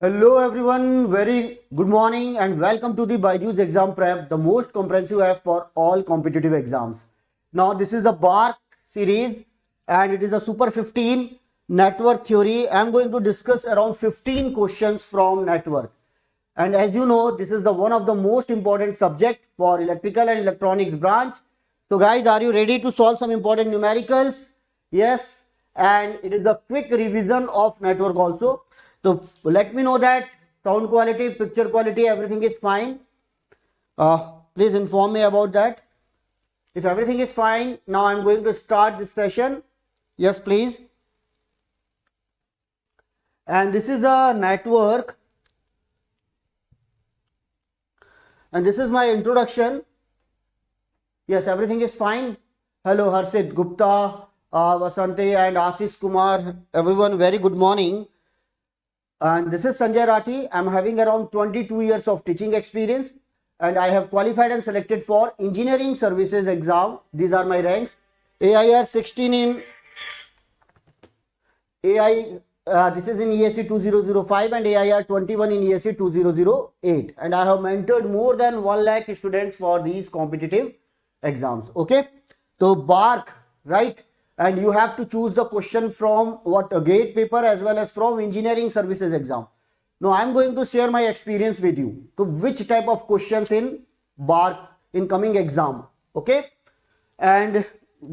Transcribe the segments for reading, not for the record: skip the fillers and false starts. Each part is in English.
Hello everyone, very good morning and welcome to the BYJU'S Exam Prep, the most comprehensive app for all competitive exams. Now this is a BARC series and it is a Super 15 Network Theory. I am going to discuss around 15 questions from network. And as you know, this is the one of the most important subject for electrical and electronics branch. So guys, are you ready to solve some important numericals? Yes, and it is the quick revision of network also. So let me know that sound quality, picture quality, everything is fine. Please inform me about that. If everything is fine, now I'm going to start this session. Yes, please. And this is a network. And this is my introduction. Yes, everything is fine. Hello, Harshit Gupta, Vasante and Ashish Kumar. Everyone, very good morning. And this is Sanjay Rathi. I'm having around 22 years of teaching experience and I have qualified and selected for engineering services exam. These are my ranks. AIR 16 in AI, this is in ESE 2005 and AIR 21 in ESE 2008. And I have mentored more than 1 lakh students for these competitive exams. Okay. So BARC, right? And you have to choose the question from what a GATE paper as well as from engineering services exam. Now I am going to share my experience with you. So which type of questions in BARC in coming exam. Okay. And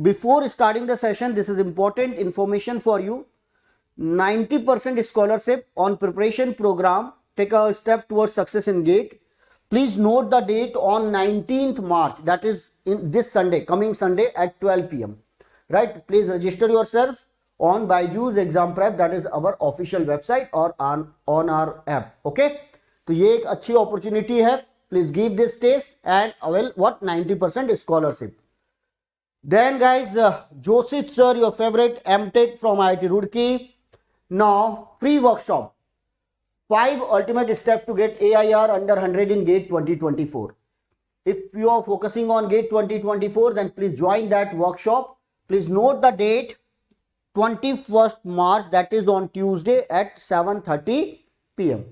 before starting the session, this is important information for you. 90% scholarship on preparation program. Take a step towards success in GATE. Please note the date on 19th March. That is in this Sunday, coming Sunday at 12 p.m. Right, please register yourself on BYJU'S Exam Prep, that is our official website or on our app. Okay, तो ये एक अच्छी opportunity है. Please give this test and avail what 90% scholarship. Then guys, Josit Sir, your favorite MTech from IIT Roorkee. Now free workshop, 5 ultimate steps to get AIR under 100 in GATE 2024. If you are focusing on GATE 2024, then please join that workshop. Please note the date 21st March, that is on Tuesday at 7:30 p.m.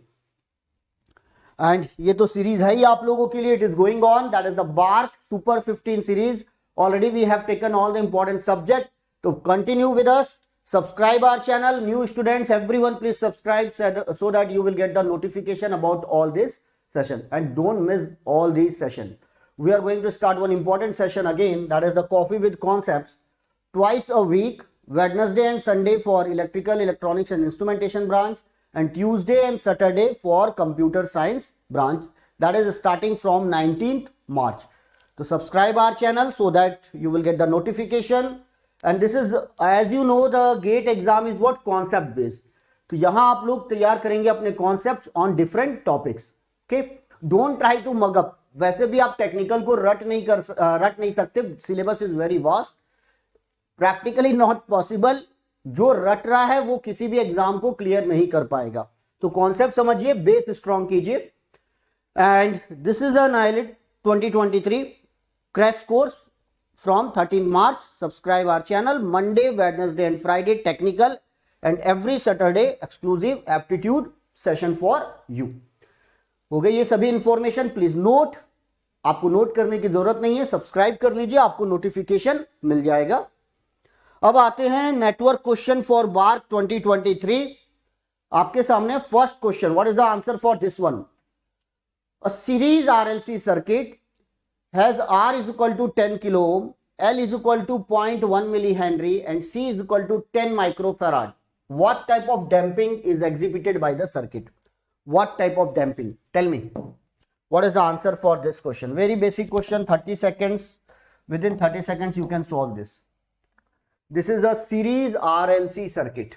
And ये तो series है ही आप लोगों के लिए. It is going on. That is the BARC Super 15 series. Already we have taken all the important subject. To continue with us, subscribe our channel. New students, everyone, please subscribe so that you will get the notification about all this session. And don't miss all these sessions. We are going to start one important session again. That is the coffee with concepts. Twice a week, Wednesday and Sunday for electrical, electronics and instrumentation branch and Tuesday and Saturday for computer science branch. That is starting from 19th March. So subscribe our channel so that you will get the notification. And this is, as you know, the GATE exam is what concept based. तो यहाँ आप लोग तैयार करेंगे अपने concepts on different topics. Okay, don't try to mug up. वैसे भी आप टेक्निकल को रट नहीं सकते. Syllabus is very vast. Practically not possible. जो रट रहा है वो किसी भी एग्जाम को क्लियर नहीं कर पाएगा. तो कॉन्सेप्ट समझिए, बेस स्ट्रॉन्ग कीजिए. And this is an AILET 2023 crash course from 13 March. Subscribe our channel. Monday, Wednesday and Friday technical and every Saturday exclusive aptitude session for you. हो गई ये सभी इंफॉर्मेशन. Please note. आपको note करने की जरूरत नहीं है, सब्सक्राइब कर लीजिए, आपको नोटिफिकेशन मिल जाएगा. अब आते हैं नेटवर्क क्वेश्चन फॉर बार्क 2023. आपके सामने first question. What is the answer for this one? A series RLC circuit has R is equal to 10 kilo ohm, L is equal to 0.1 millihenry and C is equal to 10 microfarad. What type of damping is exhibited by the circuit? What type of damping? Tell me. What is the answer for this question? Very basic question. 30 seconds. Within 30 seconds you can solve this. This is a series RLC circuit.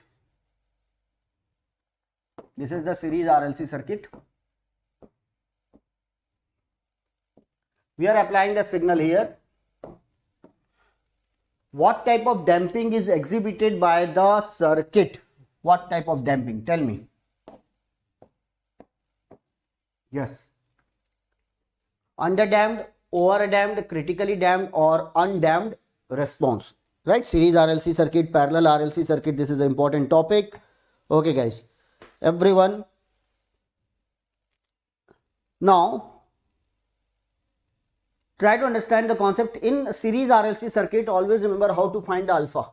This is the series RLC circuit. We are applying the signal here. What type of damping is exhibited by the circuit? What type of damping? Tell me. Yes. Underdamped, overdamped, critically damped or undamped response. Right, series RLC circuit, parallel RLC circuit. This is an important topic. Okay guys, everyone, Now try to understand the concept in series RLC circuit. Always remember how to find the alpha.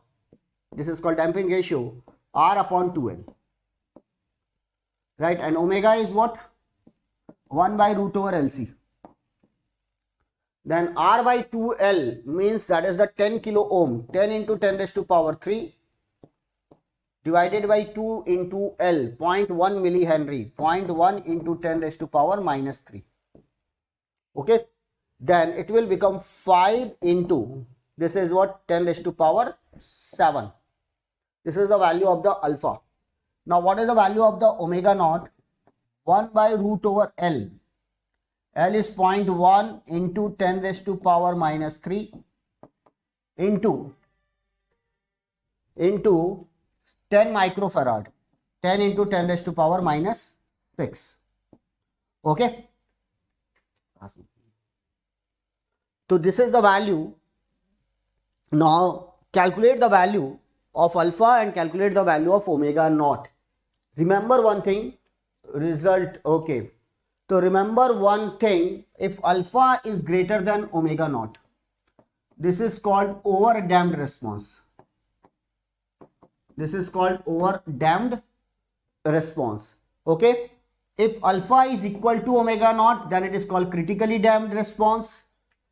This is called damping ratio, R upon 2L, right? And omega is what? 1 by root over LC. Then R by 2L means that is the 10 kilo ohm, 10 into 10 raised to power 3 divided by 2 into L, 0.1 millihenry, 0.1 into 10 raised to power minus 3. Okay, then it will become 5 into, this is what, 10 raised to power 7. This is the value of the alpha. Now what is the value of the omega naught? 1 by root over L. L is 0.1 into 10 raised to power minus 3 into 10 microfarad. 10 into 10 raised to power minus 6. Okay. So this is the value. Now calculate the value of alpha and calculate the value of omega naught. Remember one thing, result, okay. So remember one thing, if alpha is greater than omega naught, this is called over damped response. This is called over damped response. Okay. If alpha is equal to omega naught, then it is called critically damped response.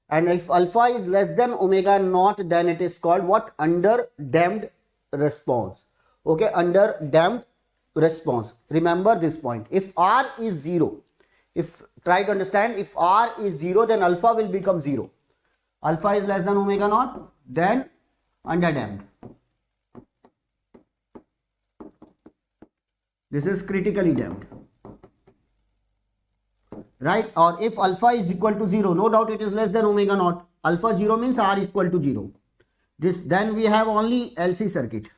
And if alpha is less than omega naught, then it is called what? Under damped response. Okay, under damped response. Remember this point. If R is 0, try to understand, if R is 0, then alpha will become 0. Alpha is less than omega naught, then under damped. This is critically damped. Right? Or if alpha is equal to 0, no doubt it is less than omega naught. Alpha 0 means R equal to 0. Then we have only LC circuit.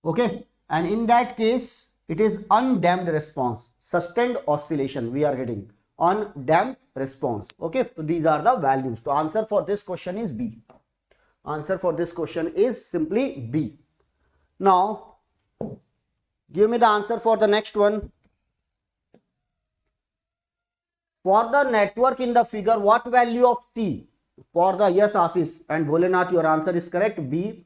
Okay. And in that case, it is undamped response. Sustained oscillation we are getting. Undamped response. Okay. So these are the values. So answer for this question is B. Answer for this question is simply B. Now, give me the answer for the next one. For the network in the figure, what value of C? For the, yes, Ashish and Bholenath, your answer is correct, B.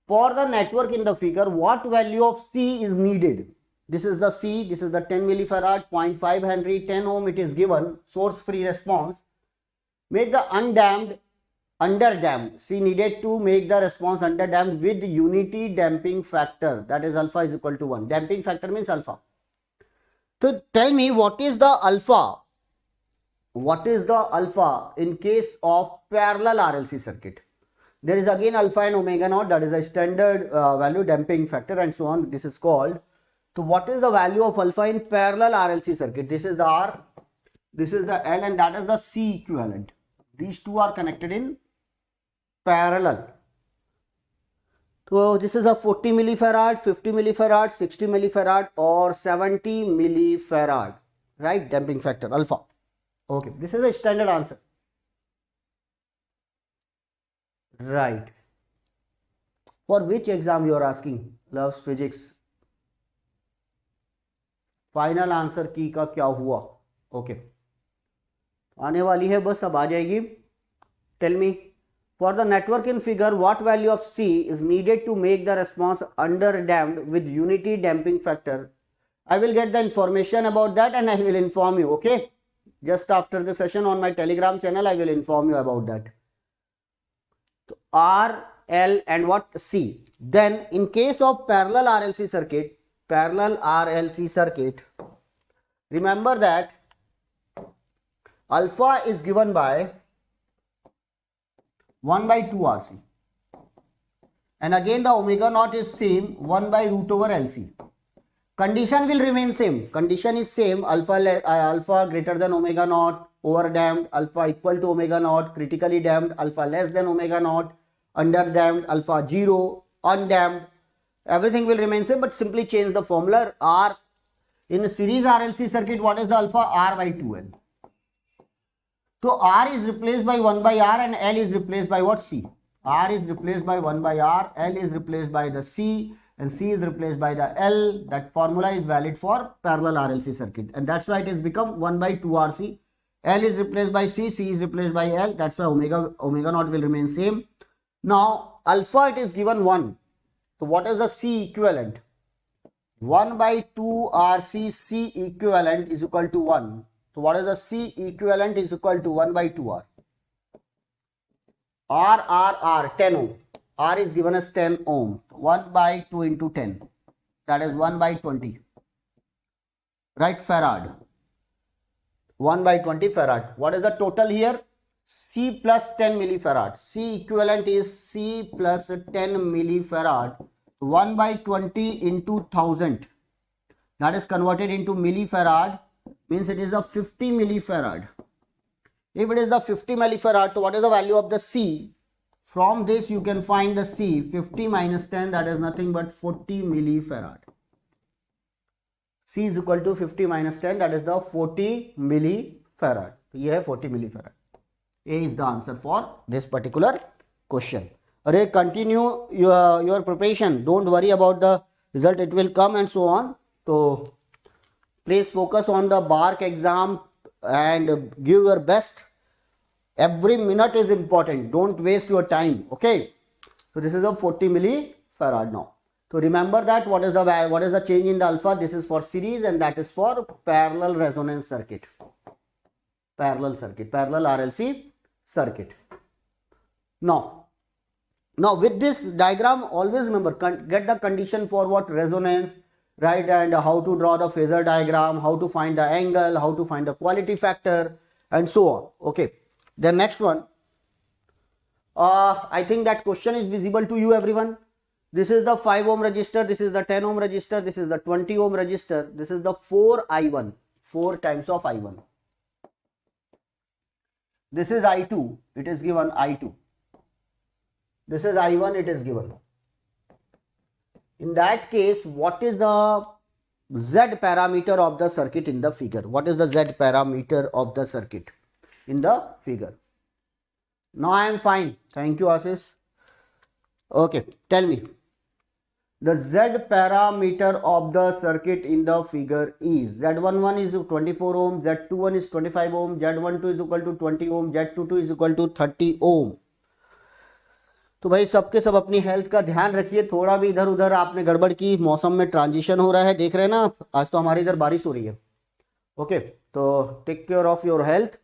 For the network in the figure, what value of C is needed? This is the C, this is the 10 millifarad, 0.5 Henry, 10 ohm it is given, source free response. Make the undamped, underdamped. C needed to make the response underdamped with unity damping factor, that is alpha is equal to 1. Damping factor means alpha. So tell me, what is the alpha? What is the alpha in case of parallel RLC circuit? There is again alpha and omega naught, that is a standard value, damping factor and so on. This is called. So what is the value of alpha in parallel RLC circuit? This is the R, this is the L, and that is the C equivalent. These two are connected in parallel. So this is a 40 millifarad, 50 millifarad, 60 millifarad or 70 millifarad, right? Damping factor alpha. Okay, this is a standard answer. Right. For which exam you are asking? Loves physics. Final answer की का क्या हुआ? Okay. आने वाली है, बस अब आ जाएगी. Tell me. For the network in figure, what value of C is needed to make the response underdamped with unity damping factor? I will get the information about that and I will inform you, okay? Just after the session on my Telegram channel, I will inform you about that. So R, L and what? C. Then in case of parallel RLC circuit, remember that alpha is given by 1 by 2 RC, and again the omega naught is same, 1 by root over LC. Condition will remain same. Condition is same, alpha greater than omega naught, over damped, alpha equal to omega naught, critically damped, alpha less than omega naught, under damped, alpha 0, undamped. Everything will remain same, but simply change the formula. R in a series RLC circuit, what is the alpha? R by 2L. So R is replaced by 1 by R and L is replaced by what? C. R is replaced by 1 by R, L is replaced by the C, and C is replaced by the L. That formula is valid for parallel RLC circuit, and that's why it has become 1 by 2 RC. L is replaced by C, C is replaced by L. That's why omega naught will remain same. Now alpha, it is given 1. So what is the C equivalent? 1 by 2 RC C equivalent is equal to 1. So what is the C equivalent is equal to 1 by 2R. R, 10 ohm. R is given as 10 ohm. 1 by 2 into 10. That is 1 by 20. Right, farad. 1 by 20 farad. What is the total here? C plus 10 millifarad. C equivalent is C plus 10 millifarad. 1 by 20 into 1000. That is converted into millifarad. Means it is a 50 millifarad. If it is the 50 millifarad, so what is the value of the C? From this you can find the C. 50 minus 10, that is nothing but 40 millifarad. C is equal to 50 minus 10, that is the 40 millifarad. ये है 40 millifarad. A is the answer for this particular question. Array, continue your preparation. Don't worry about the result, it will come and so on. So please focus on the BARC exam and give your best. Every minute is important. Don't waste your time. Okay. So this is a 40 millifarad now. So remember that what is the change in the alpha? This is for series and that is for parallel resonance circuit. Parallel RLC circuit. Now with this diagram, always remember, get the condition for what? Resonance, right? And how to draw the phasor diagram, how to find the angle, how to find the quality factor, and so on. Okay. The next one, I think that question is visible to you, everyone. This is the 5 ohm resistor, this is the 10 ohm resistor, this is the 20 ohm resistor, this is the 4I1, 4 times of I1. This is I2, it is given I2. This is I1, it is given. In that case, what is the Z parameter of the circuit in the figure? What is the Z parameter of the circuit in the figure? Now I am fine. Thank you, Ashish. Okay, tell me. The Z parameter of the circuit in the figure is Z11 is 24 ohm, Z21 is 25 ohm, Z12 is equal to 20 ohm, Z22 is equal to 30 ohm. तो भाई सबके सब अपनी health का ध्यान रखिए. थोड़ा भी इधर उधर आपने गड़बड़ की, मौसम में ट्रांजिशन हो रहा है, देख रहे हैं ना. आज तो हमारे इधर बारिश हो रही है. ओके, तो take care of your health.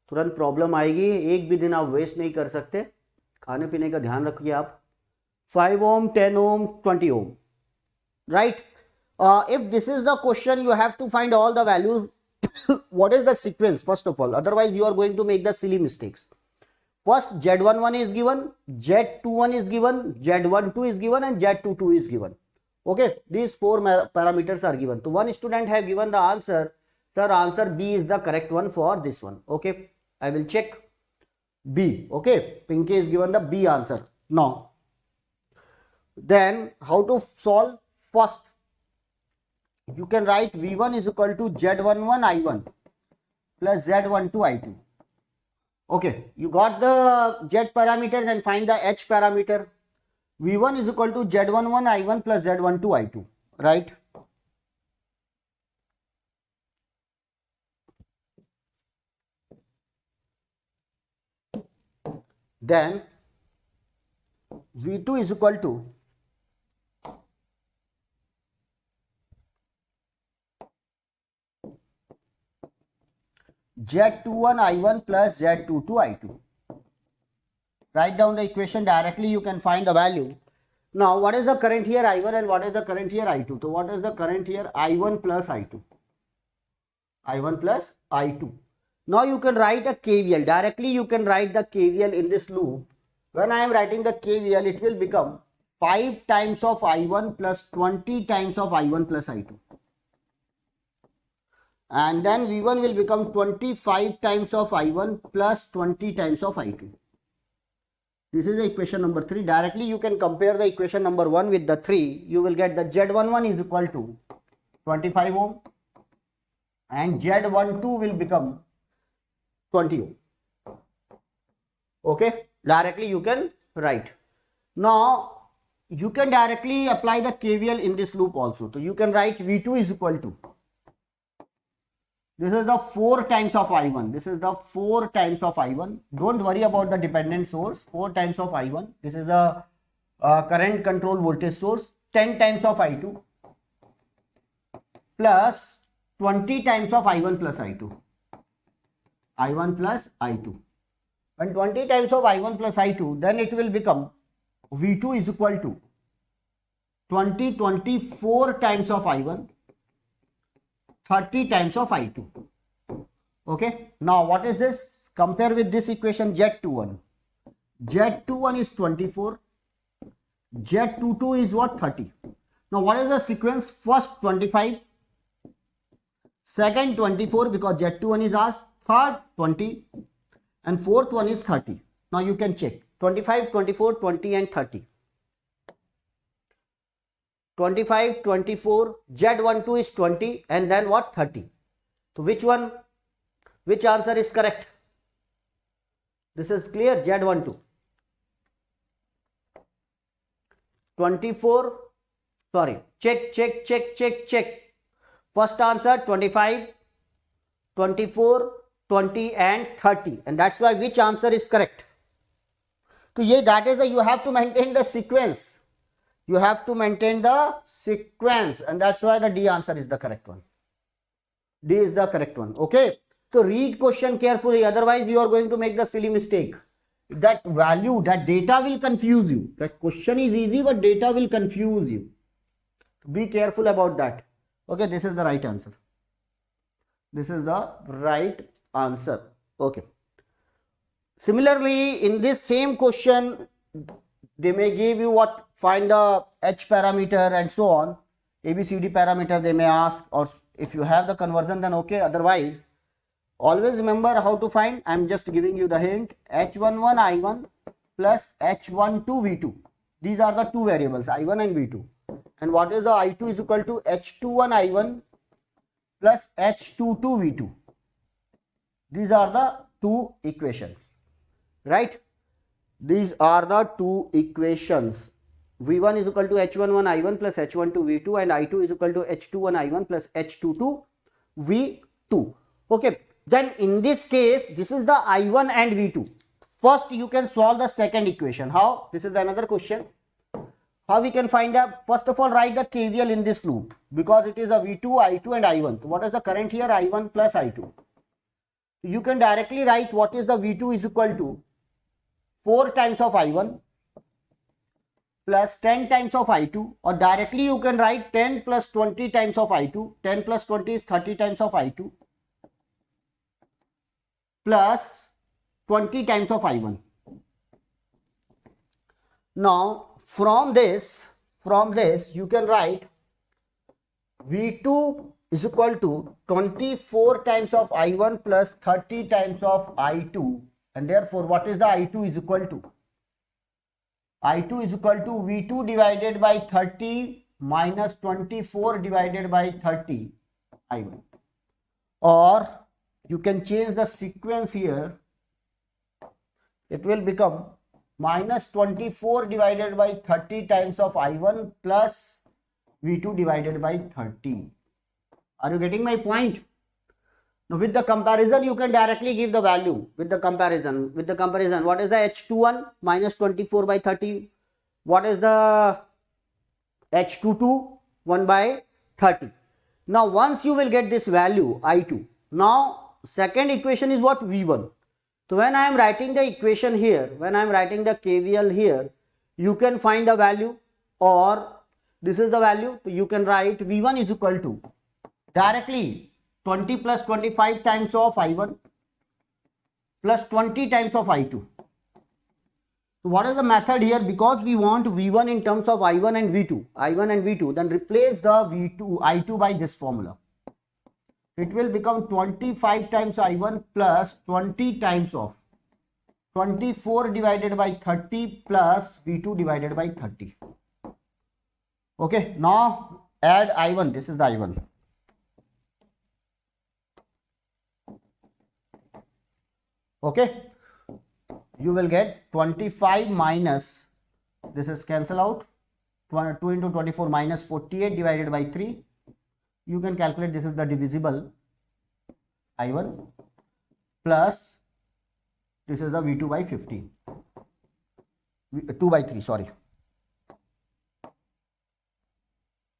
तुरंत प्रॉब्लम आएगी, एक भी दिन आप वेस्ट नहीं कर सकते. खाने पीने का ध्यान रखिए आप. 5 ohm, 10 ohm, 20 ohm, right? If this is the question, you have to find all the values. What is the sequence first of all? Otherwise you are going to make the silly mistakes. First, Z11 is given, Z21 is given, Z12 is given, and Z22 is given. Okay, these 4 parameters are given. So one student have given the answer, sir, answer B is the correct one for this one. Okay, I will check B. Okay, Pinky is given the B answer. Now, then how to solve? First, you can write V1 is equal to Z11 I1 plus Z12 I2. Okay, you got the Z parameter, then find the H parameter. V1 is equal to Z11 I1 plus Z12 I2, right? Then V2 is equal to Z21 I1 plus Z22 I2. Write down the equation directly, you can find the value. Now, what is the current here I1 and what is the current here I2? So, what is the current here I1 plus I2? I1 plus I2. Now, you can write a KVL. Directly, you can write the KVL in this loop. When I am writing the KVL, it will become 5 times of I1 plus 20 times of I1 plus I2. And then V1 will become 25 times of I1 plus 20 times of I2. This is the equation number 3. Directly you can compare the equation number 1 with the 3. You will get the Z11 is equal to 25 ohm and Z12 will become 20 ohm. Okay, directly you can write. Now you can directly apply the KVL in this loop also. So you can write V2 is equal to, this is the 4 times of I1. This is the 4 times of I1. Don't worry about the dependent source. 4 times of I1. This is the current control voltage source. 10 times of I2 plus 20 times of I1 plus I2. I1 plus I2. When 20 times of I1 plus I2, then it will become V2 is equal to 24 times of I1, 30 times of I2. Okay. Now what is this? Compare with this equation Z21. Z21 is 24. Z22 is what? 30. Now what is the sequence? First 25. Second 24 because Z21 is asked. Third 20. And fourth one is 30. Now you can check. 25, 24, 20 and 30. 25, 24, Z12 is 20 and then what? 30. So which one? Which answer is correct? This is clear. Z12. 24, sorry, check. First answer 25, 24, 20 and 30, and that's why which answer is correct. So that is the, you have to maintain the sequence. You have to maintain the sequence, and that's why the D answer is the correct one. D is the correct one. Okay. So read question carefully, otherwise you are going to make the silly mistake. That value, that data will confuse you. That question is easy, but data will confuse you. Be careful about that. Okay, this is the right answer. This is the right answer. Okay. Similarly, in this same question, they may give you what? Find the H parameter and so on. ABCD parameter they may ask, or if you have the conversion then okay, otherwise always remember how to find. I am just giving you the hint. H11 I1 plus H12 V2. These are the two variables, I1 and V2. And what is the I2 is equal to H21 I1 plus H22 V2. These are the two equations, right? These are the two equations. V1 is equal to H11 I1 plus H12 V2 and I2 is equal to H21 I1 plus H22 V2. Okay. Then in this case, this is the I1 and V2. First, you can solve the second equation. How? This is another question. How we can find out? First of all, write the KVL in this loop because it is a V2, I2 and I1. So what is the current here? I1 plus I2. You can directly write what is the V2 is equal to 4 times of I1 plus 10 times of I2, or directly you can write 10 plus 20 times of I2. 10 plus 20 is 30 times of I2 plus 20 times of I1. Now from this you can write V2 is equal to 24 times of I1 plus 30 times of I2, and therefore what is the I2 is equal to? I2 is equal to V2 divided by 30 minus 24 divided by 30 I1. Or you can change the sequence here. It will become minus 24 divided by 30 times of I1 plus V2 divided by 30. Are you getting my point? Now with the comparison, you can directly give the value with the comparison. With the comparison, what is the H21 minus 24 by 30? What is the H22? 1 by 30. Now once you will get this value I2, now second equation is what? V1. So when I am writing the equation here, when I am writing the KVL here, you can find the value, or this is the value. So you can write V1 is equal to directly 20 plus 25 times of I1 plus 20 times of I2. So what is the method here? Because we want V1 in terms of I1 and V2, then replace the I2 by this formula. It will become 25 times I1 plus 20 times of 24 divided by 30 plus V2 divided by 30. Okay, now add I1. This is the I1. Okay, you will get 25 minus, this is cancel out, 2 into 24 minus 48 divided by 3. You can calculate, this is the divisible I1 plus this is the V2 by 50. 2 by 3, sorry.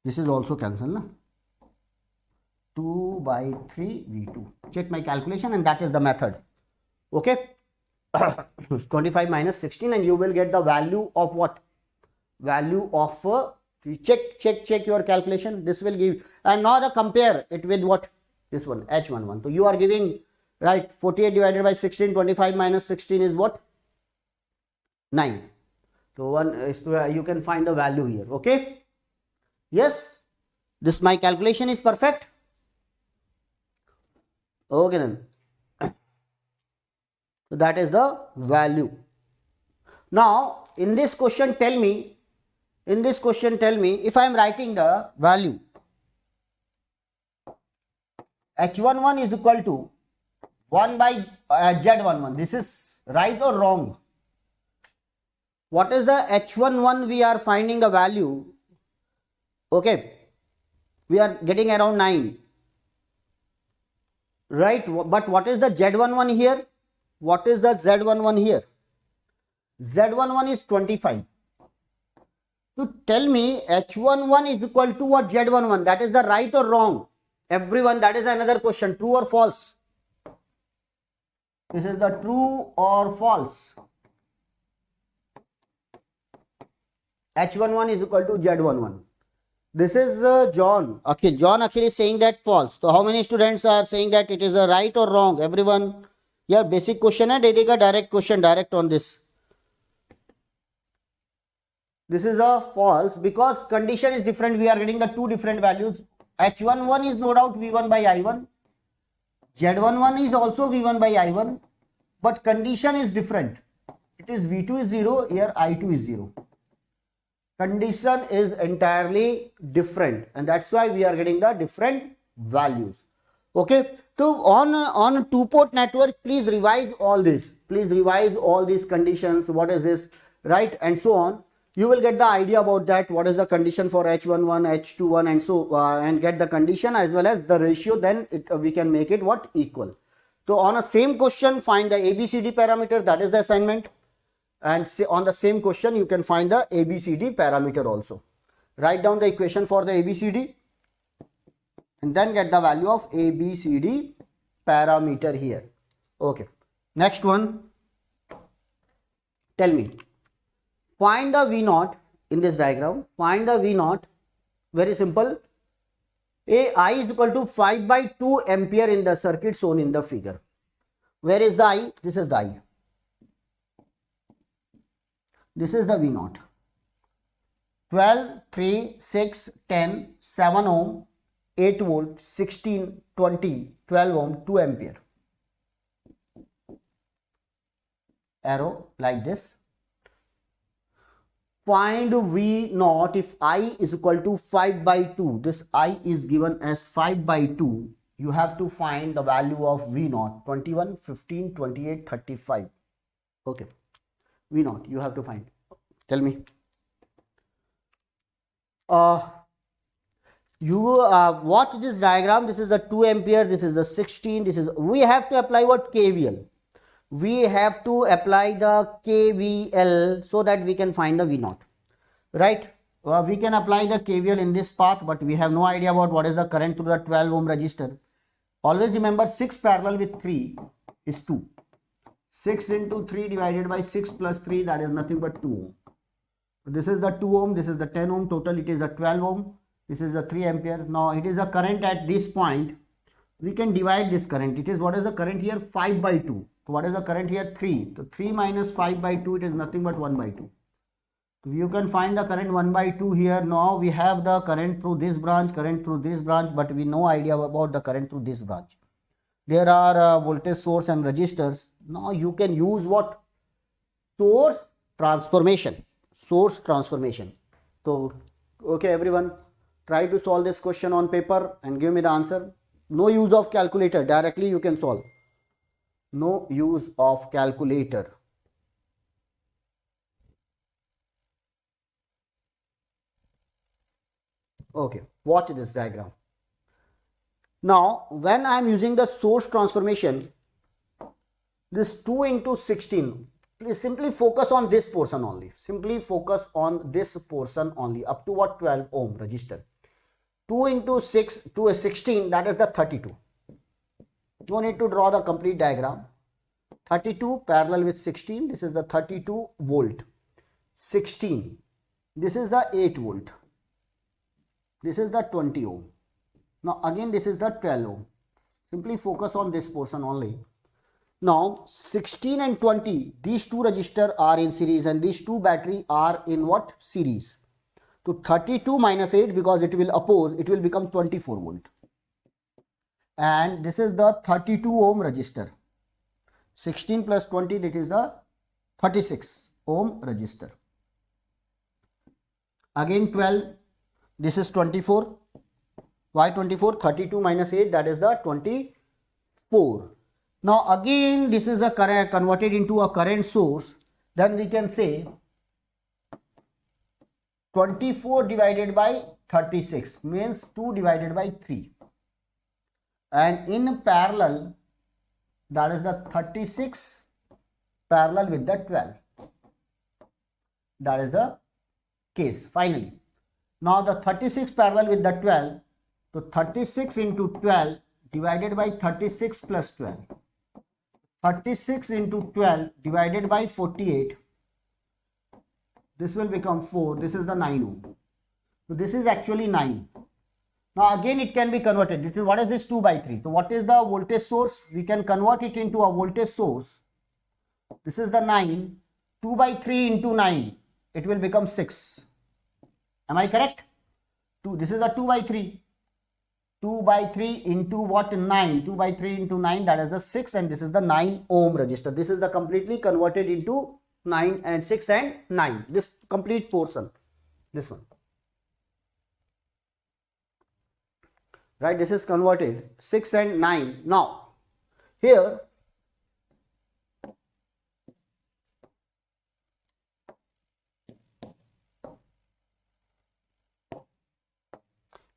This is also cancelled, na? 2 by 3 V2. Check my calculation and that is the method. Okay. 25 minus 16 and you will get the value of what? Value of check your calculation. This will give, and now the compare it with what? This one, H11. So you are giving, right, 48 divided by 16, 25 minus 16 is what? 9. So one is you can find the value here. Okay. Yes, this my calculation is perfect. Okay then. So that is the value. Now in this question tell me if I am writing the value H11 is equal to 1 by Z11. This is right or wrong? What is the H11 we are finding the value? Okay, we are getting around 9. Right, but what is the Z11 here? What is the Z11 here? Z11 is 25. So tell me H11 is equal to what? Z11. That is the right or wrong? Everyone, that is another question. True or false? This is the true or false. H11 is equal to Z11. This is John. Okay, John Akhil is saying that false. So how many students are saying that it is a right or wrong? Everyone. Yeah, basic question है, देगा direct question, direct on this. This is a false because condition is different. We are getting the two different values. H11 is no doubt V1 by I1. Z11 is also V1 by I1. But condition is different. It is V2 is 0, here I2 is 0. Condition is entirely different and that's why we are getting the different values. Okay, so on a two-port network, please revise all this. Please revise all these conditions. What is this, right, and so on. You will get the idea about that. What is the condition for H11, H21, and so and get the condition as well as the ratio. Then we can make it what? Equal. So on a same question, find the ABCD parameter. That is the assignment. And on the same question, you can find the ABCD parameter also. Write down the equation for the ABCD. And then get the value of ABCD parameter here. Okay. Next one. Tell me. Find the V0 in this diagram. Find the V0. Very simple. I is equal to 5 by 2 ampere in the circuit shown in the figure. Where is the I? This is the I. This is the V0. 12, 3, 6, 10, 7 ohm. 8 volt, 16, 20, 12 ohm, 2 ampere. Arrow like this. Find V0 if I is equal to 5 by 2. This I is given as 5 by 2. You have to find the value of V0. 21, 15, 28, 35. Okay. V0 you have to find. Tell me. You watch this diagram. This is the 2 ampere, this is the 16, this is, we have to apply what? KVL. We have to apply the KVL so that we can find the V0, right? We can apply the KVL in this path, but we have no idea about what is the current through the 12 ohm resistor. Always remember 6 parallel with 3 is 2. 6 into 3 divided by 6 plus 3, that is nothing but 2 ohm. This is the 2 ohm, this is the 10 ohm, total it is a 12 ohm. This is a 3 ampere. Now it is a current at this point. We can divide this current. It is, what is the current here? 5 by 2. So what is the current here? 3. So 3 minus 5 by 2, it is nothing but 1 by 2. So you can find the current 1 by 2 here. Now we have the current through this branch, current through this branch, but we no idea about the current through this branch. There are voltage source and resistors. Now you can use what? Source transformation. Source transformation. So, okay everyone. Try to solve this question on paper and give me the answer. No use of calculator. Directly you can solve. No use of calculator. Okay, watch this diagram. Now, when I am using the source transformation, this 2 into 16, please simply focus on this portion only. Simply focus on this portion only up to what? 12 ohm resistor. 2 into 6 to a 16, that is the 32. No need to draw the complete diagram. 32 parallel with 16, this is the 32 volt. 16, this is the 8 volt. This is the 20 ohm. Now again this is the 12 ohm. Simply focus on this portion only. Now 16 and 20, these two resistors are in series and these two battery are in what? Series. So 32 minus 8, because it will oppose, it will become 24 volt. And this is the 32 ohm resistor. 16 plus 20, that is the 36 ohm resistor. Again 12, this is 24. Why 24? 32 minus 8, that is the 24. Now again this is a current converted into a current source. Then we can say 24 divided by 36 means 2 divided by 3. And in parallel, that is the 36 parallel with the 12. That is the case finally. Now the 36 parallel with the 12. So 36 into 12 divided by 36 plus 12. 36 into 12 divided by 48. This will become 4. This is the 9 ohm. So this is actually 9. Now again it can be converted. What is this 2 by 3? So what is the voltage source? We can convert it into a voltage source. This is the 9. 2 by 3 into 9. It will become 6. Am I correct? This is the 2 by 3. 2 by 3 into what? 9. 2 by 3 into 9, that is the 6, and this is the 9 ohm resistor. This is the completely converted into 9 and 6 and 9. This complete portion. This one. Right, this is converted 6 and 9. Now, here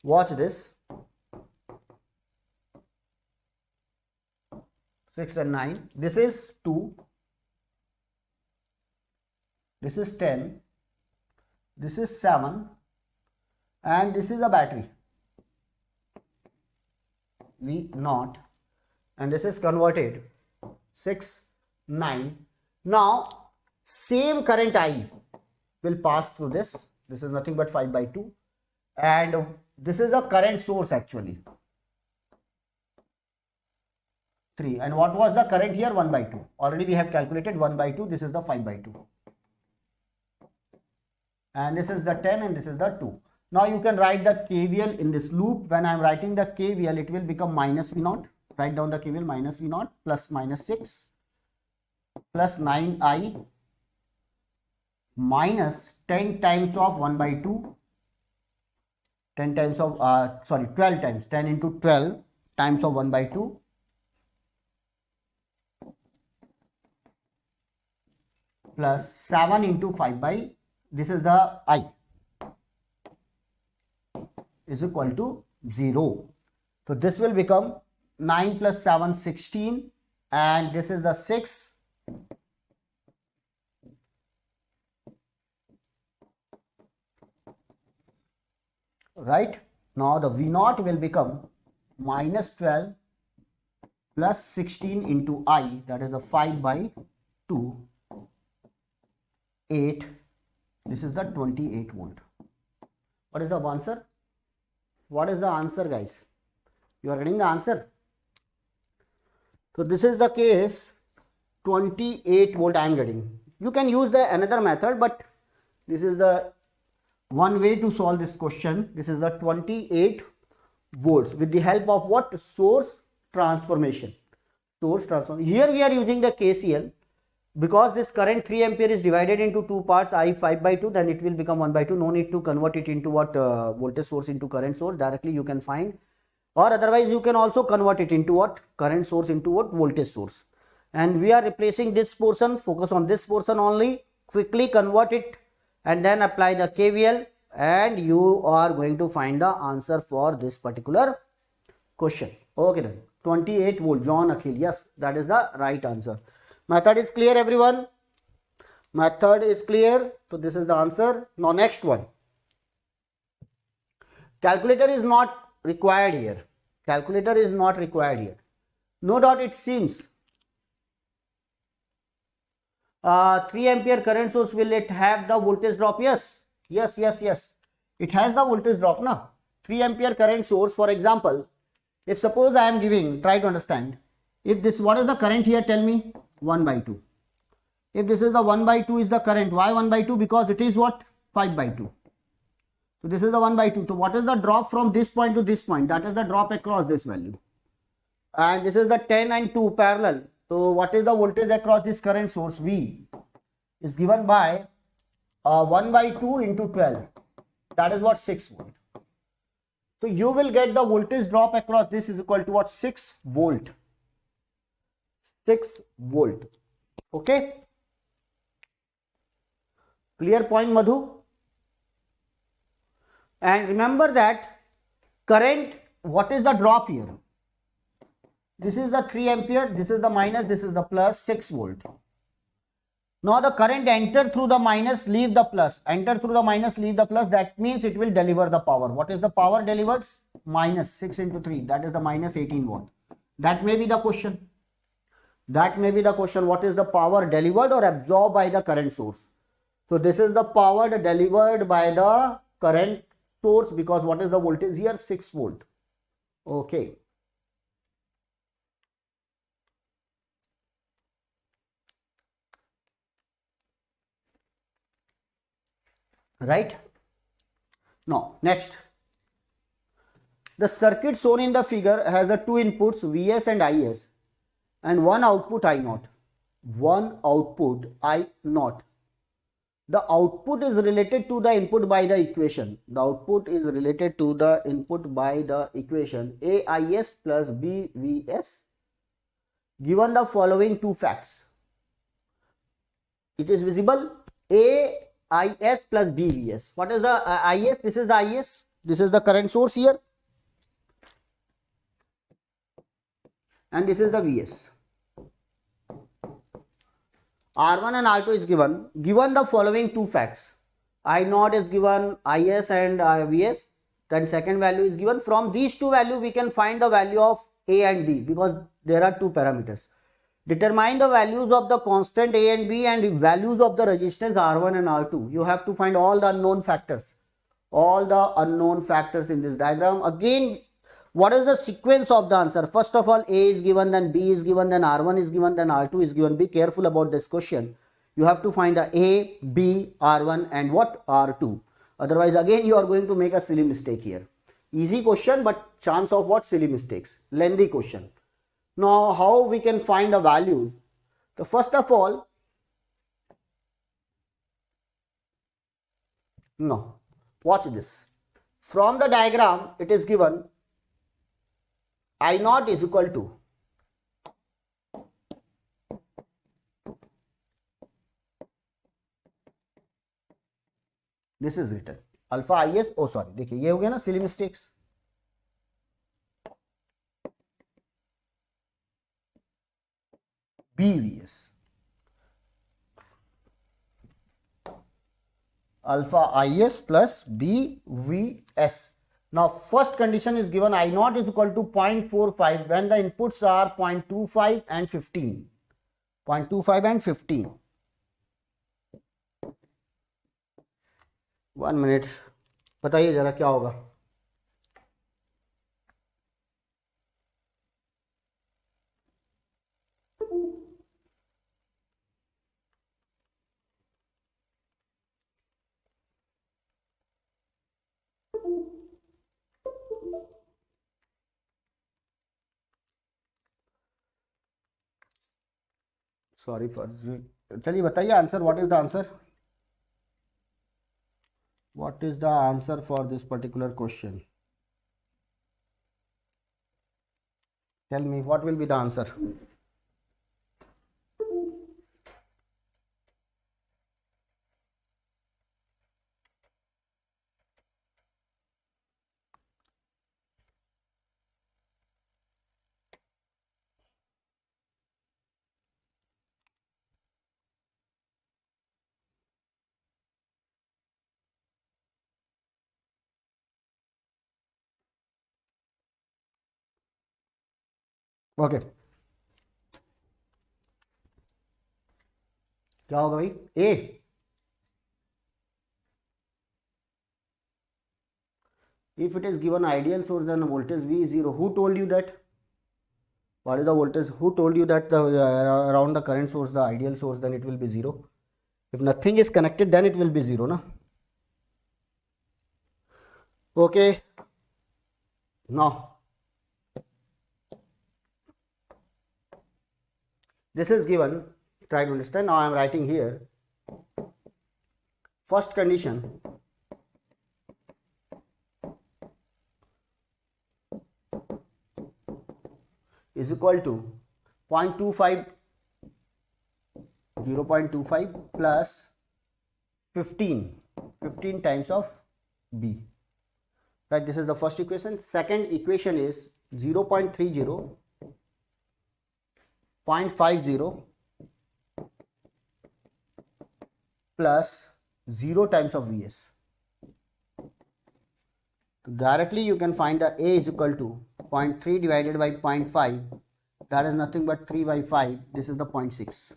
watch this. 6 and 9. This is 2. This is 10. This is 7. And this is a battery. V naught. And this is converted 6, 9. Now, same current I will pass through this. This is nothing but 5 by 2. And this is a current source actually. 3. And what was the current here? 1 by 2. Already we have calculated 1 by 2. This is the 5 by 2. And this is the 10 and this is the 2. Now you can write the KVL in this loop. When I am writing the KVL, it will become minus V naught. Write down the KVL, minus V naught plus minus 6 plus 9I minus 10 times of 1 by 2. 10 times of, 12 times. 10 into 12 times of 1 by 2. Plus 7 into 5 by, this is the I, is equal to 0. So this will become 9 plus 7, 16, and this is the 6. Right? Now the V naught will become minus 12 plus 16 into I, that is the 5 by 2. 8. This is the 28 volt. What is the answer? What is the answer, guys? You are getting the answer. So this is the case. 28 volt I am getting. You can use the another method, but this is the one way to solve this question. This is the 28 volts with the help of what? Source transformation. Source transformation. Here we are using the KCL. Because this current 3 ampere is divided into two parts, I 5 by 2, then it will become 1 by 2. No need to convert it into what? Voltage source into current source. Directly you can find. Or otherwise you can also convert it into what? Current source into what? Voltage source. And we are replacing this portion. Focus on this portion only. Quickly convert it and then apply the KVL and you are going to find the answer for this particular question. Okay then, 28 volt, John Akhil, yes, that is the right answer. Method is clear everyone? Method is clear. So this is the answer. Now next one. Calculator is not required here. Calculator is not required here. No doubt it seems 3 ampere current source, will it have the voltage drop? Yes. Yes. It has the voltage drop now. 3 ampere current source, for example, if suppose I am giving, try to understand, if this, what is the current here, tell me? 1 by 2. If this is the 1 by 2 is the current, why 1 by 2? Because it is what? 5 by 2. So this is the 1 by 2. So what is the drop from this point to this point? That is the drop across this value. And this is the 10 and 2 parallel. So what is the voltage across this current source? V is given by 1 by 2 into 12. That is what? 6 volt. So you will get the voltage drop across this is equal to what? 6 volt. 6 volt. Okay. Clear point, Madhu? And remember that current, what is the drop here? This is the 3 ampere, this is the minus, this is the plus, 6 volt. Now the current enter through the minus, leave the plus. Enter through the minus, leave the plus. That means it will deliver the power. What is the power delivered? Minus 6 into 3. That is the minus 18 watt. That may be the question. That may be the question. What is the power delivered or absorbed by the current source? So this is the power delivered by the current source, because what is the voltage here? 6 volt. Okay. Right. Now next, the circuit shown in the figure has the two inputs Vs and Is and one output I naught. One output I naught. The output is related to the input by the equation. The output is related to the input by the equation AIS plus BVS. Given the following two facts. It is visible AIS plus BVS. What is the IS? This is the IS. This is the current source here. And this is the Vs. R1 and R2 is given. Given the following two facts. I naught is given, IS and Vs. Then second value is given. From these two values we can find the value of A and B, because there are two parameters. Determine the values of the constant A and B and values of the resistance R1 and R2. You have to find all the unknown factors. All the unknown factors in this diagram. Again, what is the sequence of the answer? First of all, A is given, then B is given, then R1 is given, then R2 is given. Be careful about this question. You have to find the A, B, R1 and what? R2. Otherwise, again, you are going to make a silly mistake here. Easy question, but chance of what? Silly mistakes. Lengthy question. Now, how we can find the values? So, first of all, no, watch this. From the diagram, it is given I naught is equal to this is written alpha IS. Oh sorry, देखिए ये हो गया ना silly mistakes. BVS alpha IS plus BVS. Now first condition is given I naught is equal to 0.45 when the inputs are 0.25 and 15. 0.25 and 15. 1 minute. बताइए जरा क्या होगा? Sorry for, चलिए बताइए answer. What is the answer? What is the answer for this particular question? Tell me what will be the answer. Okay क्या होगा भाई? ए, if it is given ideal source then voltage V is 0. Who told you that? What is the voltage? Who told you that the around the current source, the ideal source, then it will be 0? If nothing is connected, then it will be 0, na? Okay. Now, this is given. Try to understand. Now I am writing here. First condition. Is equal to 0.25 0.25 plus 15 times of B, right? This is the first equation. Second equation is 0.30 0.50 plus 0 times of Vs. So directly you can find the A is equal to 0.3 divided by 0.5, that is nothing but 3 by 5, this is the 0.6.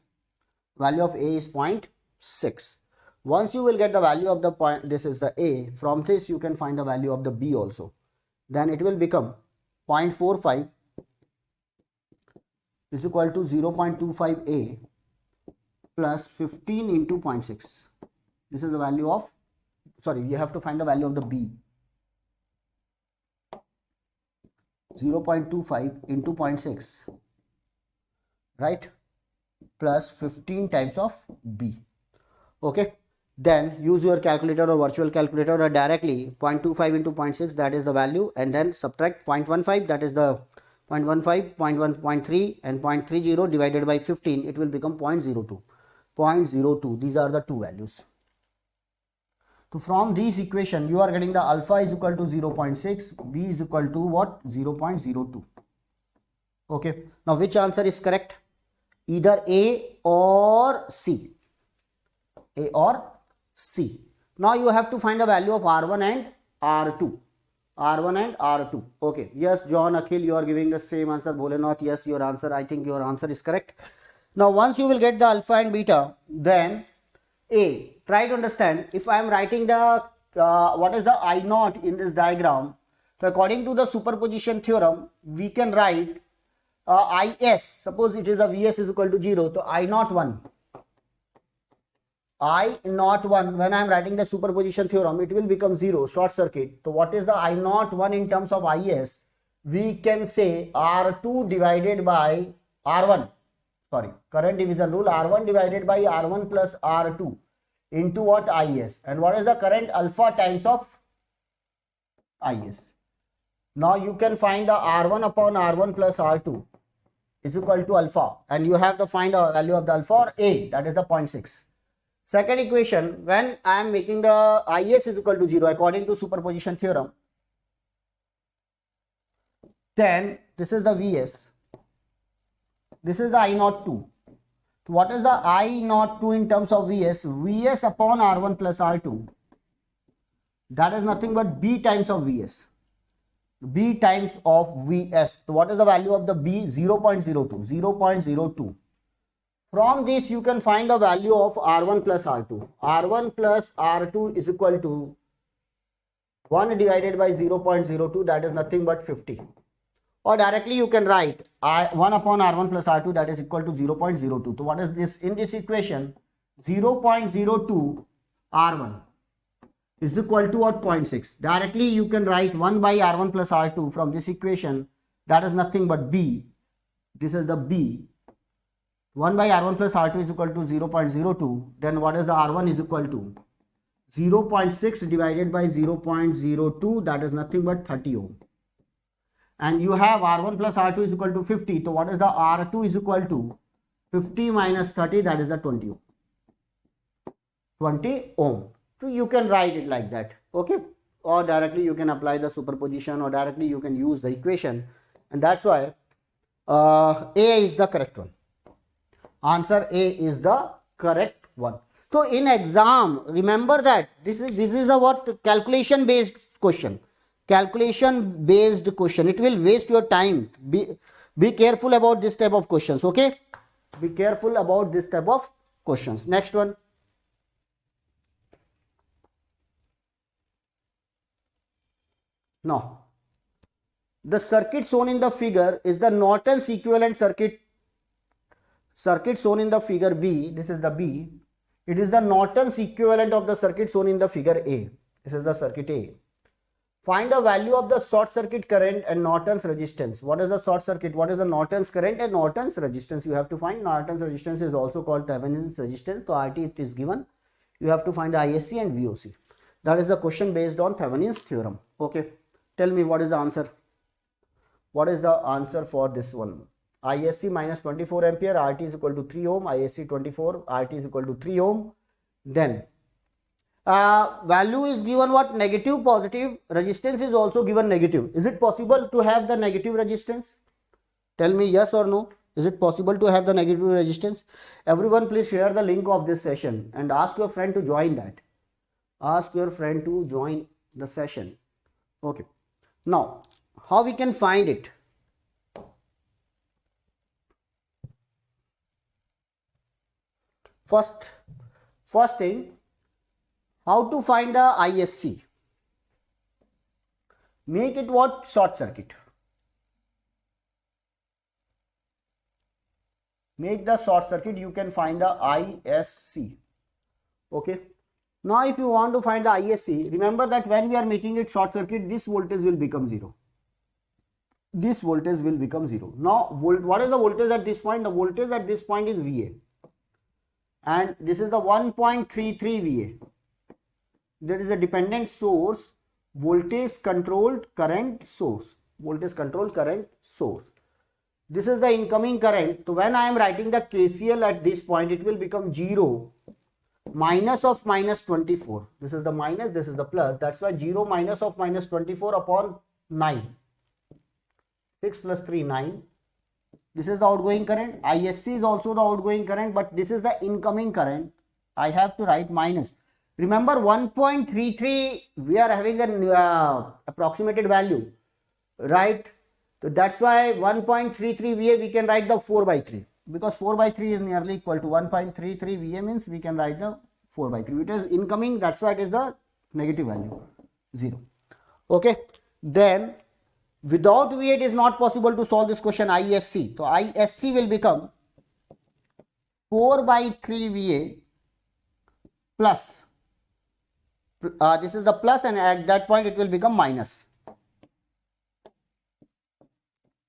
Value of A is 0.6. Once you will get the value of the point, this is the A, from this you can find the value of the B also. Then it will become 0.45 is equal to 0.25 A plus 15 into 0.6. This is the value of, sorry, you have to find the value of the B. 0.25 into 0.6, right, plus 15 times of B. Okay, then use your calculator or virtual calculator or directly 0.25 into 0.6, that is the value, and then subtract 0.15, that is the 0.15, 0.3 and 0.30 divided by 15, it will become 0.02. 0.02, these are the two values. So from this equation you are getting the alpha is equal to 0.6, B is equal to what? 0.02. Okay, now which answer is correct? Either A or C. A or C. Now you have to find the value of R1 and R2. R1 and R2. Okay, yes, John, Akhil, you are giving the same answer. Bholenath, yes, your answer, I think your answer is correct. Now once you will get the alpha and beta, then A, try to understand, if I am writing the what is the I naught in this diagram, so according to the superposition theorem, we can write Is, suppose it is a Vs is equal to 0, so I naught 1, when I am writing the superposition theorem, it will become 0, short circuit. So what is the I naught 1 in terms of Is? We can say R2 divided by R1, sorry, current division rule, R1 divided by R1 plus R2 into what? Is. And what is the current alpha times of Is? Now you can find the R1 upon R1 plus R2 is equal to alpha, and you have to find the value of the alpha or A, that is the 0.6. Second equation, when I am making the Is is equal to 0 according to superposition theorem, then this is the Vs, this is the I naught 2. So what is the I naught 2 in terms of Vs? Vs upon R1 plus R2, that is nothing but B times of Vs. B times of Vs. So what is the value of the B? 0.02. 0.02. From this you can find the value of R1 plus R2. R1 plus R2 is equal to 1 divided by 0.02, that is nothing but 50. Or directly you can write 1 upon R1 plus R2, that is equal to 0.02. So what is this? In this equation, 0.02 R1 is equal to what? 0.6. Directly you can write 1 by R1 plus R2 from this equation, that is nothing but B. This is the B. 1 by R1 plus R2 is equal to 0.02. Then what is the R1 is equal to? 0.6 divided by 0.02, that is nothing but 30 ohm. And you have R1 plus R2 is equal to 50. So what is the R2 is equal to? 50 minus 30, that is the 20 ohm. 20 ohm. So you can write it like that. Okay. Or directly you can apply the superposition, or directly you can use the equation. And that's why A is the correct one. Answer A is the correct one. So in exam, remember that this is a what? Calculation based question. Calculation based question. It will waste your time. Be careful about this type of questions. Okay, be careful about this type of questions. Next one. Now, the circuit shown in the figure is the Norton's equivalent circuit. Circuit shown in the figure B, this is the B. It is the Norton's equivalent of the circuit shown in the figure A. This is the circuit A. Find the value of the short circuit current and Norton's resistance. What is the short circuit? What is the Norton's current and Norton's resistance? You have to find. Norton's resistance is also called Thevenin's resistance. So RT it is given. You have to find the ISC and VOC. That is the question based on Thevenin's theorem. Okay. Tell me what is the answer. What is the answer for this one? ISC minus 24 ampere, RT is equal to 3 ohm, ISC 24, RT is equal to 3 ohm. Then value is given what? Negative, positive. Resistance is also given negative. Is it possible to have the negative resistance? Tell me yes or no. Is it possible to have the negative resistance? Everyone please share the link of this session and ask your friend to join that. Ask your friend to join the session. Okay. Now, how we can find it? First thing, how to find the ISC? Make it what? Short circuit. Make the short circuit, you can find the ISC. Okay. Now, if you want to find the ISC, remember that when we are making it short circuit, this voltage will become 0. This voltage will become 0. Now, what is the voltage at this point? The voltage at this point is VA. And this is the 1.33 VA. There is a dependent source, voltage controlled current source. Voltage controlled current source. This is the incoming current. So, when I am writing the KCL at this point, it will become 0. Minus of minus 24. This is the minus, this is the plus. That's why 0 minus of minus 24 upon 9. 6 plus 3, 9. This is the outgoing current. ISC is also the outgoing current, but this is the incoming current. I have to write minus. Remember 1.33, we are having an approximated value, right? So that's why 1.33 VA, we can write the 4 by 3. Because 4 by 3 is nearly equal to 1.33 VA means we can write the 4 by 3. It is incoming, that's why it is the negative value, 0. Okay. Then, without VA, it is not possible to solve this question ISC. So, ISC will become 4 by 3 VA plus, this is the plus, and at that point it will become minus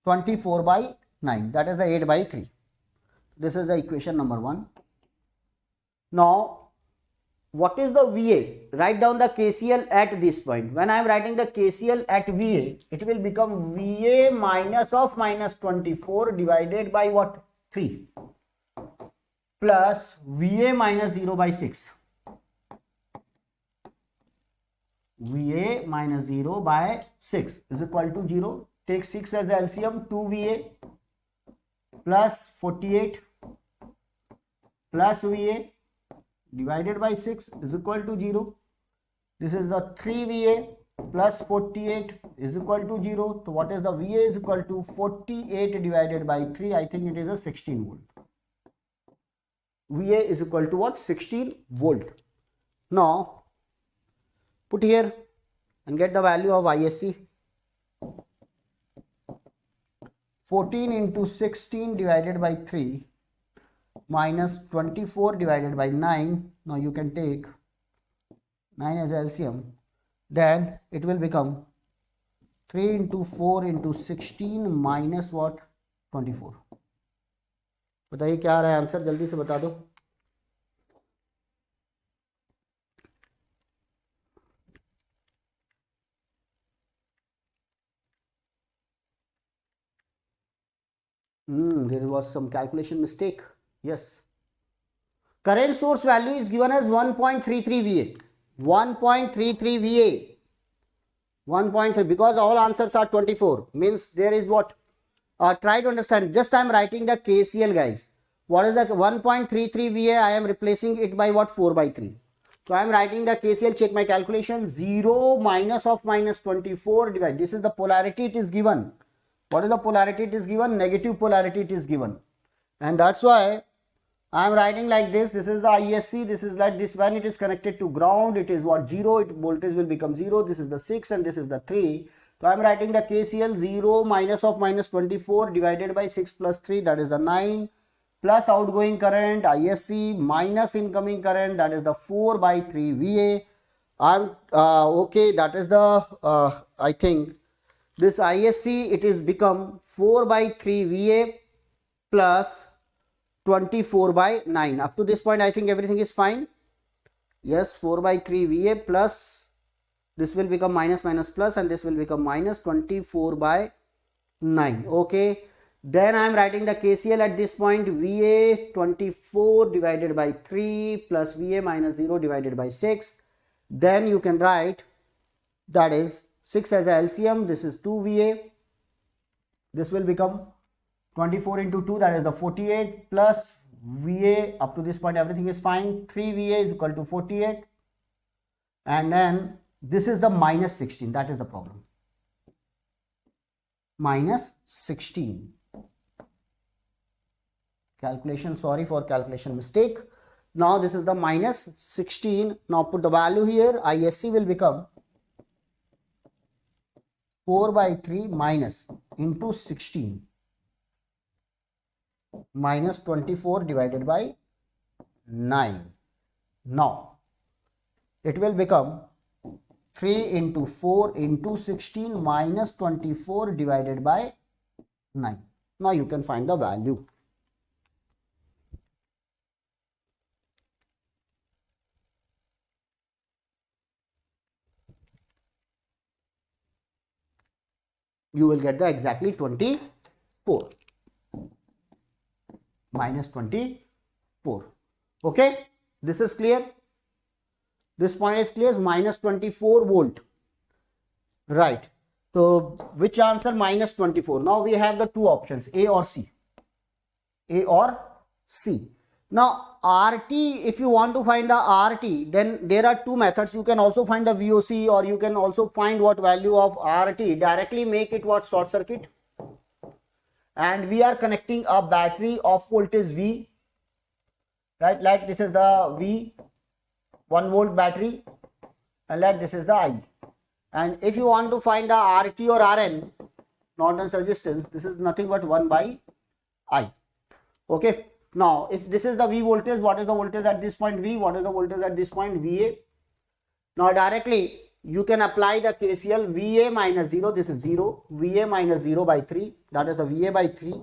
24 by 9. That is the 8 by 3. This is the equation number 1. Now, what is the VA? Write down the KCL at this point. When I am writing the KCL at VA, it will become VA minus of minus 24 divided by what? 3 plus VA minus 0 by 6. VA minus 0 by 6 is equal to 0. Take 6 as LCM, 2 VA plus 48 plus VA divided by 6 is equal to 0. This is the 3 VA plus 48 is equal to 0. So what is the VA is equal to 48 divided by 3. I think it is a 16 volt. VA is equal to what? 16 volt. Now put here and get the value of ISC. 14 into 16 divided by 3 minus 24 divided by 9. Now you can take 9 as LCM. Then it will become 3 into 4 into 16 minus what? 24. बताइए क्या आ रहा है answer, जल्दी से बता दो. There was some calculation mistake. Yes. Current source value is given as 1.33 VA. 1.33 VA. 1.3 because all answers are 24. Means there is what? Try to understand. Just I am writing the KCL, guys. What is the 1.33 VA? I am replacing it by what? 4 by 3. So I am writing the KCL. Check my calculation. 0 minus of minus 24 divided. This is the polarity it is given. What is the polarity it is given? Negative polarity it is given. And that's why I am writing like this. This is the ISC. This is like this. When it is connected to ground, it is what? 0. Voltage will become 0. This is the 6 and this is the 3. So I am writing the KCL 0 minus of minus 24 divided by 6 plus 3, that is the 9, plus outgoing current ISC minus incoming current, that is the 4 by 3 VA. Okay, that is the I think this ISC, it is become 4 by 3 VA plus 24 by 9. Up to this point I think everything is fine. Yes, 4 by 3 VA plus this will become minus minus plus and this will become minus 24 by 9. Okay, then I am writing the KCL at this point. VA 24 divided by 3 plus VA minus 0 divided by 6. Then you can write, that is 6 as a LCM. This is 2 VA. This will become 24 into 2, that is the 48, plus VA. Up to this point everything is fine. 3 VA is equal to 48. And then this is the minus 16. That is the problem. Minus 16. Calculation, sorry for calculation mistake. Now this is the minus 16. Now put the value here. ISC will become 4 by 3 minus into 16 minus 24 divided by 9. Now it will become 3 into 4 into 16 minus 24 divided by 9. Now you can find the value. You will get the exactly 24 minus 24. Okay, this is clear. This point is clear. Minus 24 volt. Right. So which answer? Minus 24. Now we have the two options, A or C. A or C. Now RT, if you want to find the RT, then there are two methods. You can also find the VOC, or you can also find what value of RT. Directly make it what? Short circuit. And we are connecting a battery of voltage V. Right, like this is the V, 1 volt battery, and like this is the I. And if you want to find the RT or RN, Norton's resistance, this is nothing but 1 by I. Okay. Now, if this is the V voltage, what is the voltage at this point? V. What is the voltage at this point? VA. Now, directly you can apply the KCL. VA minus 0, this is 0. VA minus 0 by 3, that is the VA by 3.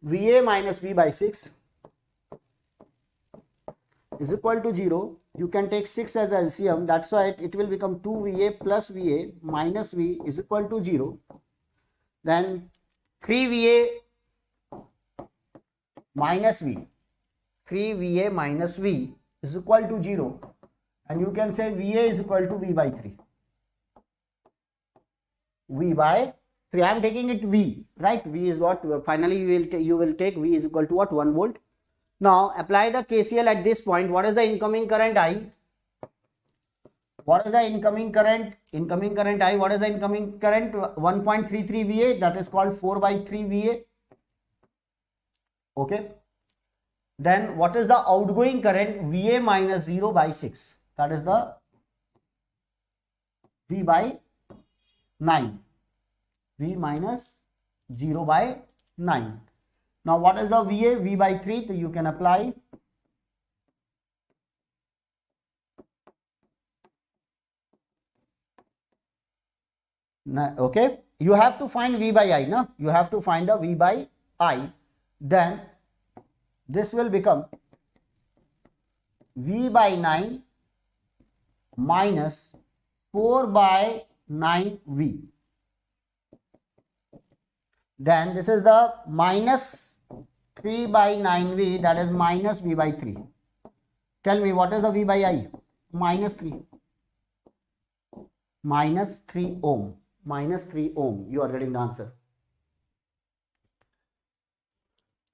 VA minus V by 6 is equal to 0. You can take 6 as LCM. That's why it will become 2 VA plus VA minus V is equal to 0. Then 3 VA minus V. 3 VA minus V is equal to 0. And you can say VA is equal to V by 3. V by 3. I am taking it V, right? V is what? Finally you will take V is equal to what? 1 volt. Now apply the KCL at this point. What is the incoming current I? What is the incoming current? Incoming current I. What is the incoming current? 1.33 VA. That is called 4 by 3 VA. Okay. Then what is the outgoing current? VA minus 0 by 6. That is the V by 9. V minus 0 by 9. Now what is the VA? V by 3. So you can apply. Okay. You have to find V by I. No? You have to find the V by I. Then this will become V by 9 minus 4 by 9 V. Then this is the minus 3 by 9 V, that is minus V by 3. Tell me what is the V by I? Minus 3. Minus 3 ohm. Minus 3 ohm. You are getting the answer.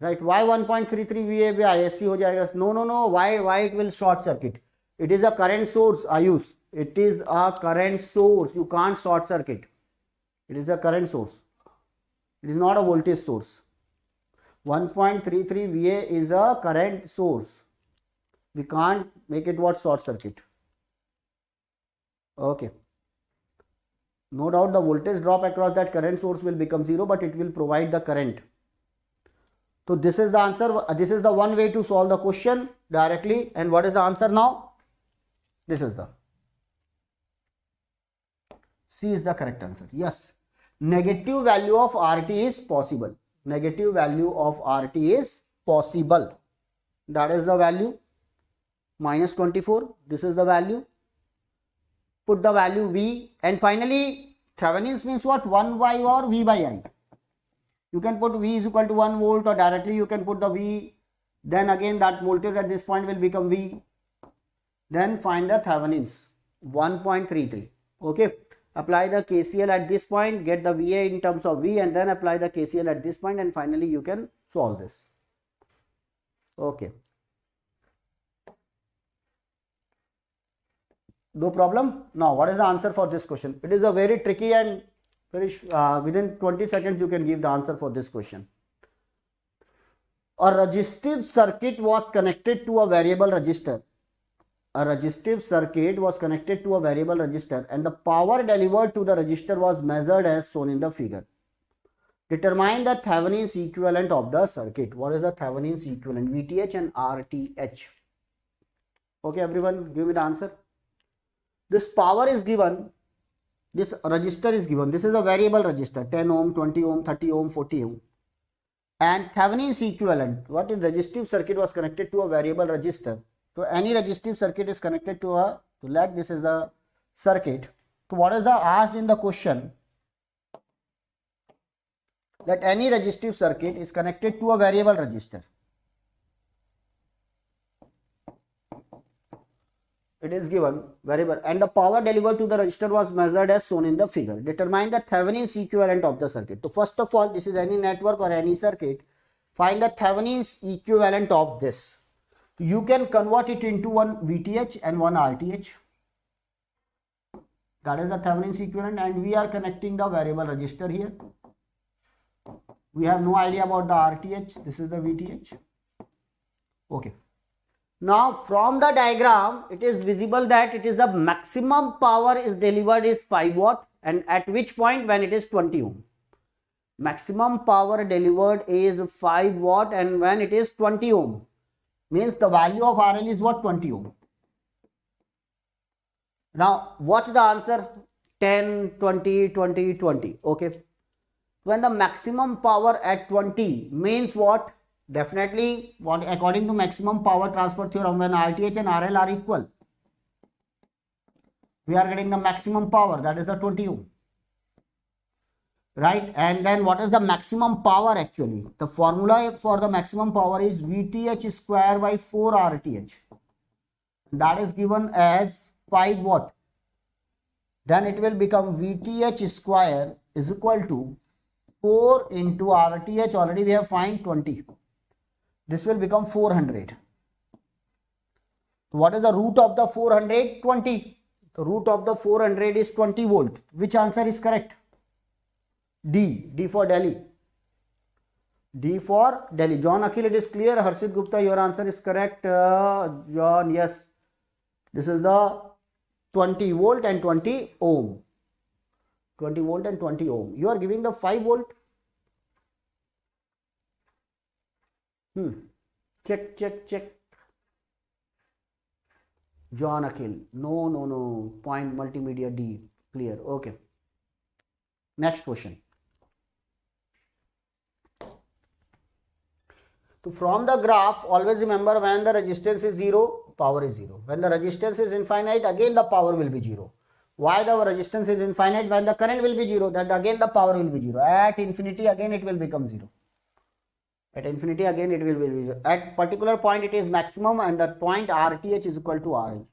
Right? Why 1.33 VA by ISC हो जाएगा? No. Why it will short circuit? It is a current source, Ayush. It is a current source. You can't short circuit. It is a current source. It is not a voltage source. 1.33 VA is a current source. We can't make it what? Short circuit. Okay. No doubt the voltage drop across that current source will become 0, but it will provide the current. So this is the answer. This is the one way to solve the question directly. And what is the answer now? This is the C is the correct answer. Yes. Negative value of RT is possible. Negative value of RT is possible. That is the value. Minus 24. This is the value. Put the value V, and finally Thevenin's means what? 1 by or V by I. You can put V is equal to 1 volt, or directly you can put the V. Then again that voltage at this point will become V. Then find the Thevenin's 1.33. Okay. Apply the KCL at this point, get the VA in terms of V, and then apply the KCL at this point, and finally you can solve this. Okay. No problem. Now what is the answer for this question? It is a very tricky and very within 20 seconds you can give the answer for this question. A resistive circuit was connected to a variable resistor. A resistive circuit was connected to a variable resistor, and the power delivered to the resistor was measured as shown in the figure. Determine the Thevenin's equivalent of the circuit. What is the Thevenin's equivalent? VTH and RTH. Okay, everyone, give me the answer. This power is given, this resistor is given. This is a variable resistor, 10 ohm, 20 ohm, 30 ohm, 40 ohm. And Thevenin's equivalent, what in resistive circuit was connected to a variable resistor. So any resistive circuit is connected to a, like this is the circuit. So what is the asked in the question? That any resistive circuit is connected to a variable resistor. It is given variable, and the power delivered to the resistor was measured as shown in the figure. Determine the Thevenin's equivalent of the circuit. So first of all, this is any network or any circuit. Find the Thevenin's equivalent of this. You can convert it into one VTH and one RTH. That is the Thevenin's equivalent, and we are connecting the variable resistor here. We have no idea about the RTH. This is the VTH. Okay. Now from the diagram, it is visible that it is the maximum power is delivered is 5 watt, and at which point? When it is 20 ohm. Maximum power delivered is 5 watt, and when it is 20 ohm. Means the value of RL is what? 20 ohm. Now what's the answer? 10, 20, 20, 20. Okay. When the maximum power at 20 means what? Definitely, what according to maximum power transfer theorem, when RTH and RL are equal, we are getting the maximum power, that is the 20 ohm. Right? And then what is the maximum power actually? The formula for the maximum power is VTH square by 4 RTH. That is given as 5 watt. Then it will become VTH square is equal to 4 into RTH. Already we have find 20. This will become 400. What is the root of the 400? 20. The root of the 400 is 20 volt. Which answer is correct? D. D for Delhi. D for Delhi. John Akhil, it is clear. Harshit Gupta, your answer is correct. John, yes. This is the 20 volt and 20 ohm. 20 volt and 20 ohm. You are giving the 5 volt. Check, check, check. John Akhil. No. Point multimedia D. Clear. Okay. Next question. So from the graph, always remember when the resistance is 0, power is 0. When the resistance is infinite, again the power will be 0. Why the resistance is infinite? When the current will be 0, then again the power will be 0. At infinity, again it will become 0. At infinity, again it will be 0. At particular point, it is maximum, and that point RTH is equal to RL,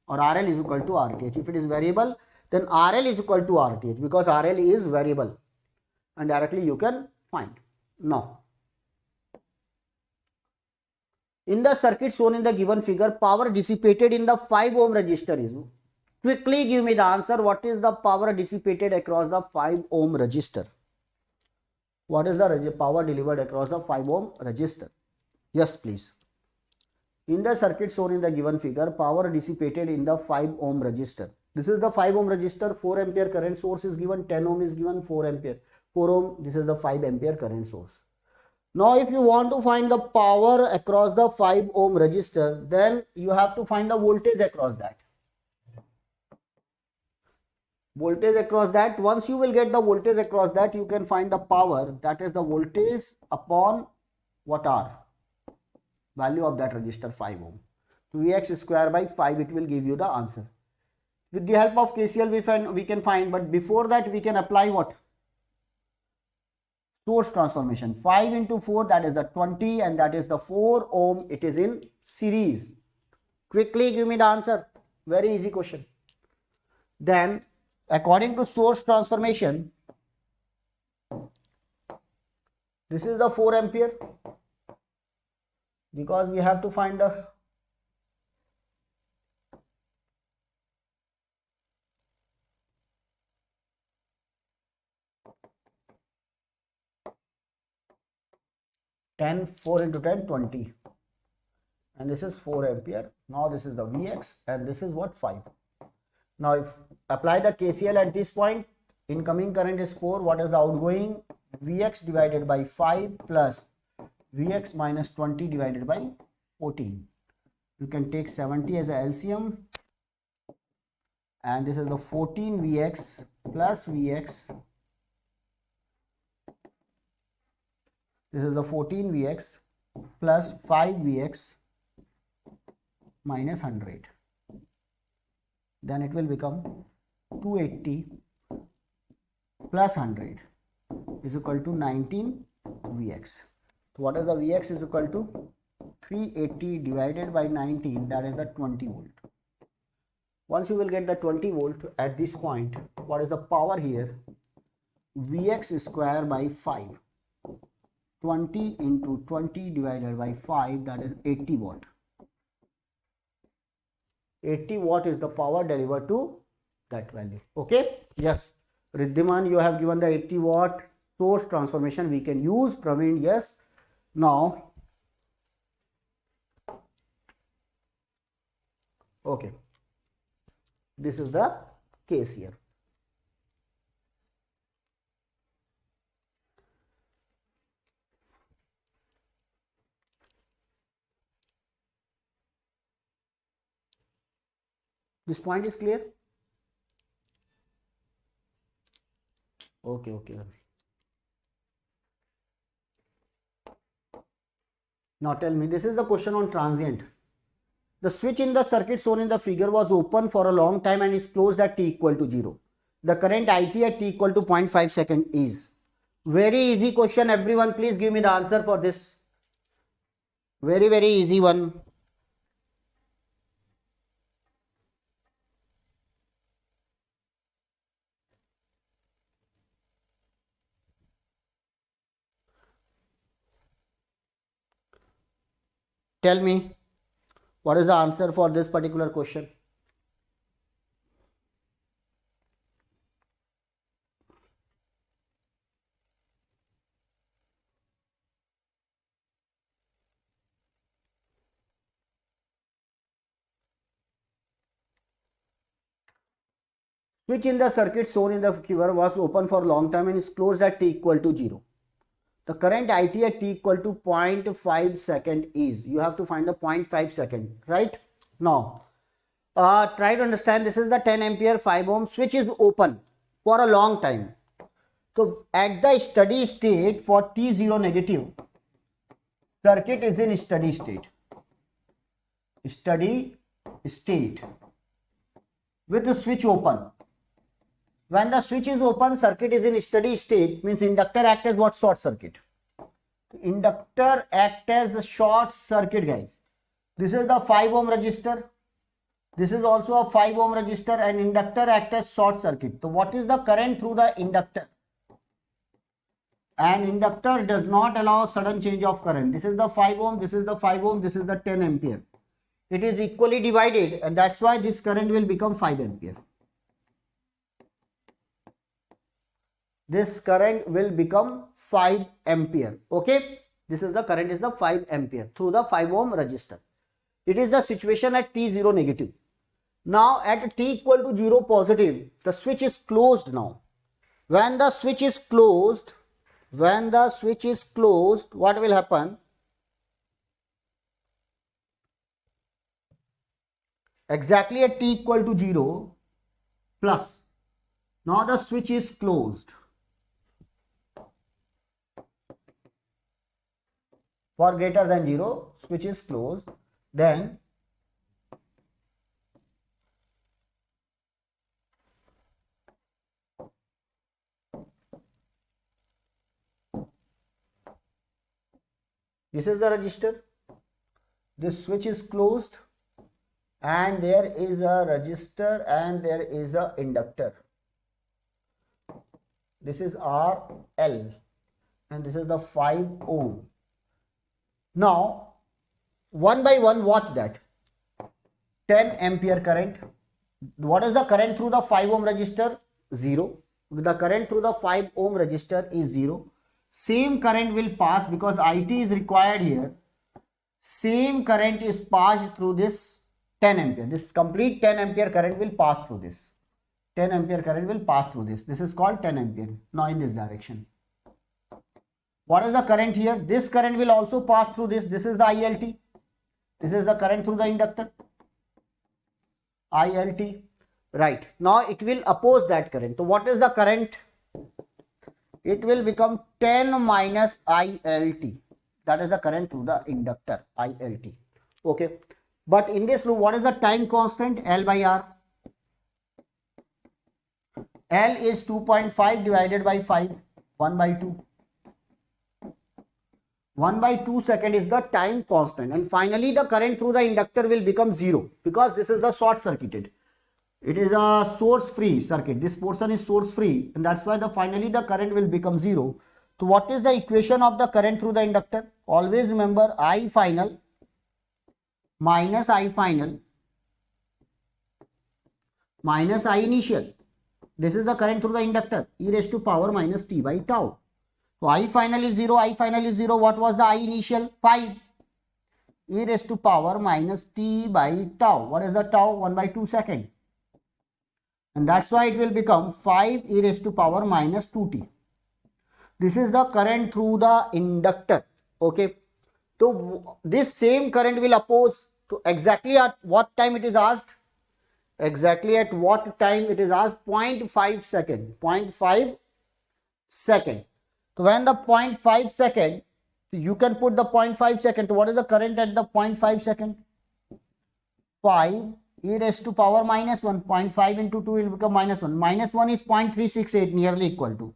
or RL is equal to RTH. If it is variable, then RL is equal to RTH, because RL is variable, and directly you can find. Now, in the circuit shown in the given figure, power dissipated in the 5 ohm resistor is Quickly give me the answer. What is the power dissipated across the 5 ohm resistor? What is the power delivered across the 5 ohm resistor? Yes, please. In the circuit shown in the given figure, power dissipated in the 5 ohm resistor. This is the 5 ohm resistor, 4 ampere current source is given, 10 ohm is given, 4 ampere. 4 ohm, this is the 5 ampere current source. Now, if you want to find the power across the 5 ohm resistor, then you have to find the voltage across that. Voltage across that. Once you will get the voltage across that, you can find the power, that is the voltage upon what R? Value of that resistor 5 ohm. Vx square by 5, it will give you the answer. With the help of KCL we can find, but before that we can apply what? Source transformation. 5 into 4, that is the 20, and that is the 4 ohm. It is in series. Quickly give me the answer. Very easy question. Then according to source transformation, this is the 4 ampere, because we have to find the ten, 4 into 10, 20, and this is 4 ampere. Now this is the Vx, and this is what? 5. Now if apply the KCL at this point, incoming current is 4. What is the outgoing? Vx divided by 5 plus Vx minus 20 divided by 14. You can take 70 as a LCM, and this is the 14 Vx plus Vx. This is the 14 Vx plus 5 Vx minus 100. Then it will become 280 plus 100 is equal to 19 Vx. So what is the Vx is equal to? 380 divided by 19, that is the 20 volt. Once you will get the 20 volt at this point, what is the power here? Vx square by 5. 20 into 20 divided by 5, that is 80 watt. 80 watt is the power delivered to that value. Okay? Yes. Riddhiman, you have given the 80 watt source transformation we can use. Praveen, yes. Now, okay. This is the case here. This point is clear? Okay. Now tell me, this is the question on transient. The switch in the circuit shown in the figure was open for a long time and is closed at t equal to 0. The current IT at t equal to 0.5 second is. Very easy question. Everyone please give me the answer for this. Very easy one. Tell me, what is the answer for this particular question? Switch in the circuit shown in the figure was open for a long time and is closed at t equal to 0. The current IT at t equal to 0.5 second is. You have to find the 0.5 second, right? Now, try to understand, this is the 10 ampere 5 ohm switch is open for a long time. So, at the steady state for T0 negative, circuit is in steady state. Steady state with the switch open. When the switch is open, circuit is in steady state, means inductor act as what? Short circuit. Inductor act as a short circuit, guys. This is the 5 ohm resistor. This is also a 5 ohm resistor, and inductor act as short circuit. So what is the current through the inductor? And inductor does not allow sudden change of current. This is the 5 ohm, this is the 5 ohm, this is the 10 ampere. it is equally divided, and that's why this current will become 5 ampere. This current will become 5 ampere. Okay, this is the current is the 5 ampere through the 5 ohm resistor. It is the situation at T0 negative. Now at T equal to 0 positive, the switch is closed now. When the switch is closed, what will happen? Exactly at T equal to 0 plus. Now the switch is closed. For greater than 0, switch is closed. Then this is the resistor. This switch is closed and there is a resistor and there is a inductor. This is RL and this is the 5 ohm. Now one by one watch that. 10 ampere current. What is the current through the 5 ohm resistor? 0. The current through the 5 ohm resistor is 0. Same current will pass because IT is required here. Same current is passed through this 10 ampere. This complete 10 ampere current will pass through this. 10 ampere current will pass through this. This is called 10 ampere. Now in this direction. What is the current here? This current will also pass through this. This is the ILT. This is the current through the inductor. ILT. Right. Now it will oppose that current. So what is the current? It will become 10 minus ILT. That is the current through the inductor, ILT. Okay. But in this loop, what is the time constant? L by R. L is 2.5 divided by 5, 1 by 2. 1 by 2 second is the time constant. And finally, the current through the inductor will become 0 because this is the short circuited. It is a source free circuit. This portion is source free and that's why finally the current will become 0. So what is the equation of the current through the inductor? Always remember I final minus I final minus I initial. This is the current through the inductor, e raised to power minus t by tau. So I final is 0, I final is 0. What was the I initial? 5. E raised to power minus t by tau. What is the tau? 1 by 2 second. And that's why it will become 5 e raised to power minus 2t. This is the current through the inductor. Okay. So this same current will oppose to exactly at what time it is asked? Exactly at what time it is asked? 0.5 second. 0.5 second. So when the 0.5 second, you can put the 0.5 second. So what is the current at the 0.5 second? 5 e raised to power minus 1. 0.5 into 2 will become minus 1. Minus 1 is 0.368, nearly equal to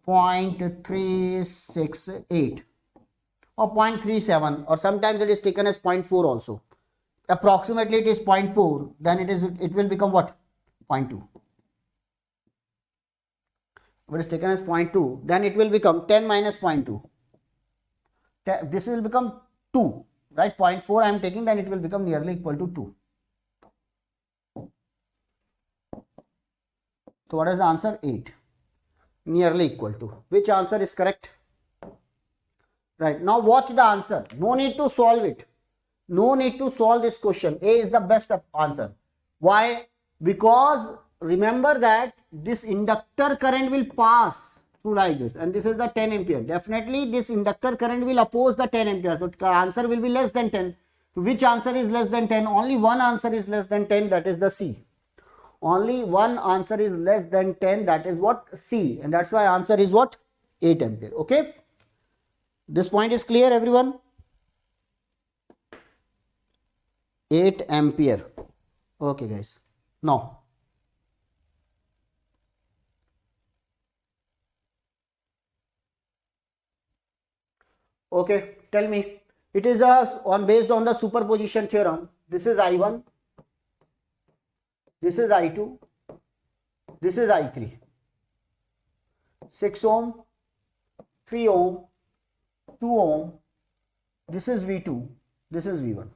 0.368 or 0.37, or sometimes it is taken as 0.4 also. Approximately it is 0.4, then it will become what? 0.2. If it is taken as 0.2, then it will become 10 minus 0.2. This will become 2, right? 0.4 I am taking, then it will become nearly equal to 2. So what is the answer? 8. Nearly equal to. Which answer is correct? Right. Now watch the answer. No need to solve it. No need to solve this question. A is the best answer. Why? Because remember that this inductor current will pass through like this, and this is the 10 ampere. Definitely this inductor current will oppose the 10 ampere. So the answer will be less than 10. So which answer is less than 10? Only one answer is less than 10, that is the C. Only one answer is less than 10, that is what? C. And that's why answer is what? 8 ampere. Okay. This point is clear, everyone? 8 ampere. Okay, guys. Now, okay, tell me. It is based on the superposition theorem. This is I1. This is I2. This is I3. 6 ohm, 3 ohm, 2 ohm. This is V2. This is V1.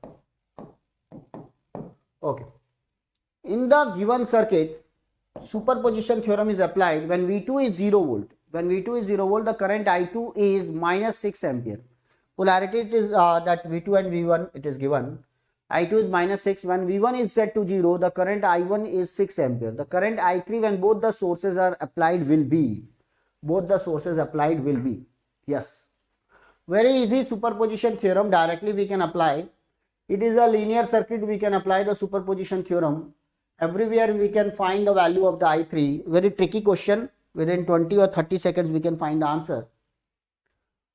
Okay. In the given circuit, superposition theorem is applied when V2 is 0 volt. When V2 is 0 volt, the current I2 is minus 6 ampere. Polarity it is that V2 and V1 it is given. I2 is minus 6. When V1 is set to 0, the current I1 is 6 ampere. The current I3 when both the sources are applied will be. Both the sources applied will be. Yes. Very easy superposition theorem directly we can apply. It is a linear circuit, we can apply the superposition theorem. Everywhere we can find the value of the I3. Very tricky question. Within 20 or 30 seconds we can find the answer.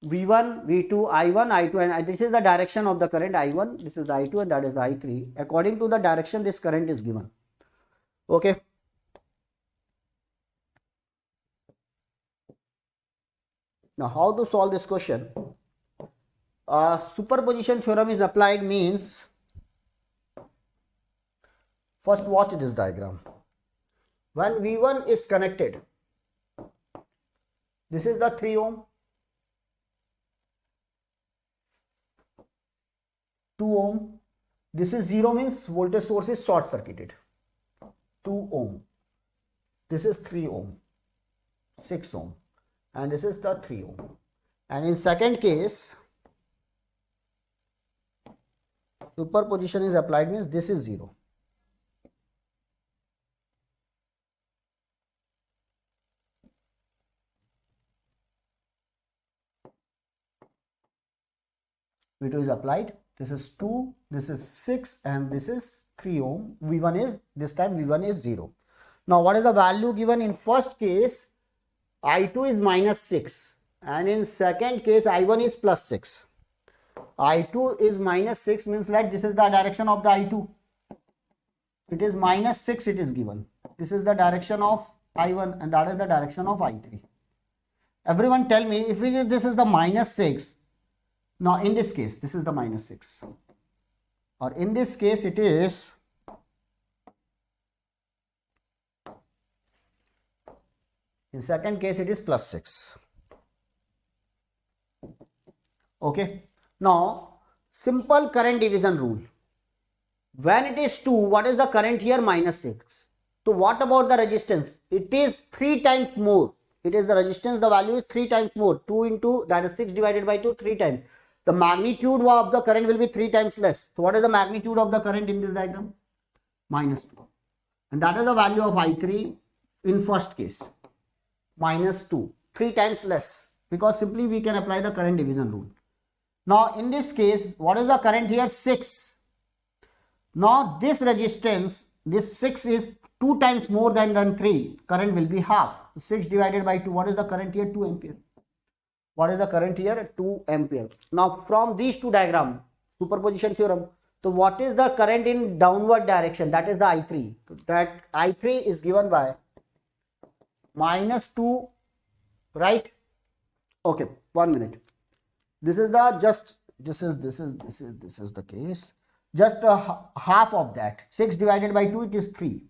V1, V2, I1, I2 and this is the direction of the current I1. This is the I2 and that is the I3. According to the direction this current is given. Okay. Now how to solve this question? Superposition theorem is applied means, first watch this diagram. When V1 is connected, this is the 3 ohm, 2 ohm, this is 0 means voltage source is short circuited, 2 ohm, this is 3 ohm, 6 ohm and this is the 3 ohm. And in second case, superposition is applied means this is 0. V2 is applied. This is 2, this is 6 and this is 3 ohm. V1 is, this time V1 is 0. Now what is the value given in first case? I2 is minus 6 and in second case I1 is plus 6. I2 is minus 6 means that this is the direction of the I2. It is minus 6 it is given. This is the direction of I1 and that is the direction of I3. Everyone tell me if this is the minus 6. Now in this case this is the minus 6 or in this case it is in second case it is plus 6. Okay. Now simple current division rule. When it is 2, what is the current here? Minus 6. So what about the resistance? It is 3 times more. It is the resistance, the value is 3 times more. 2 into that is 6 divided by 2, 3 times. The magnitude of the current will be 3 times less. So what is the magnitude of the current in this diagram? Minus 2. And that is the value of I3 in first case. Minus 2. 3 times less. Because simply we can apply the current division rule. Now in this case, what is the current here? 6. Now this resistance, this 6 is 2 times more than 3. Current will be half. 6 divided by 2. What is the current here? 2 ampere. What is the current here? 2 ampere. Now from these two diagrams, superposition theorem. So what is the current in downward direction? That is the I3. That I3 is given by minus 2, right? Okay, 1 minute. This is the this is the case. Just half of that. 6 divided by 2 it is 3.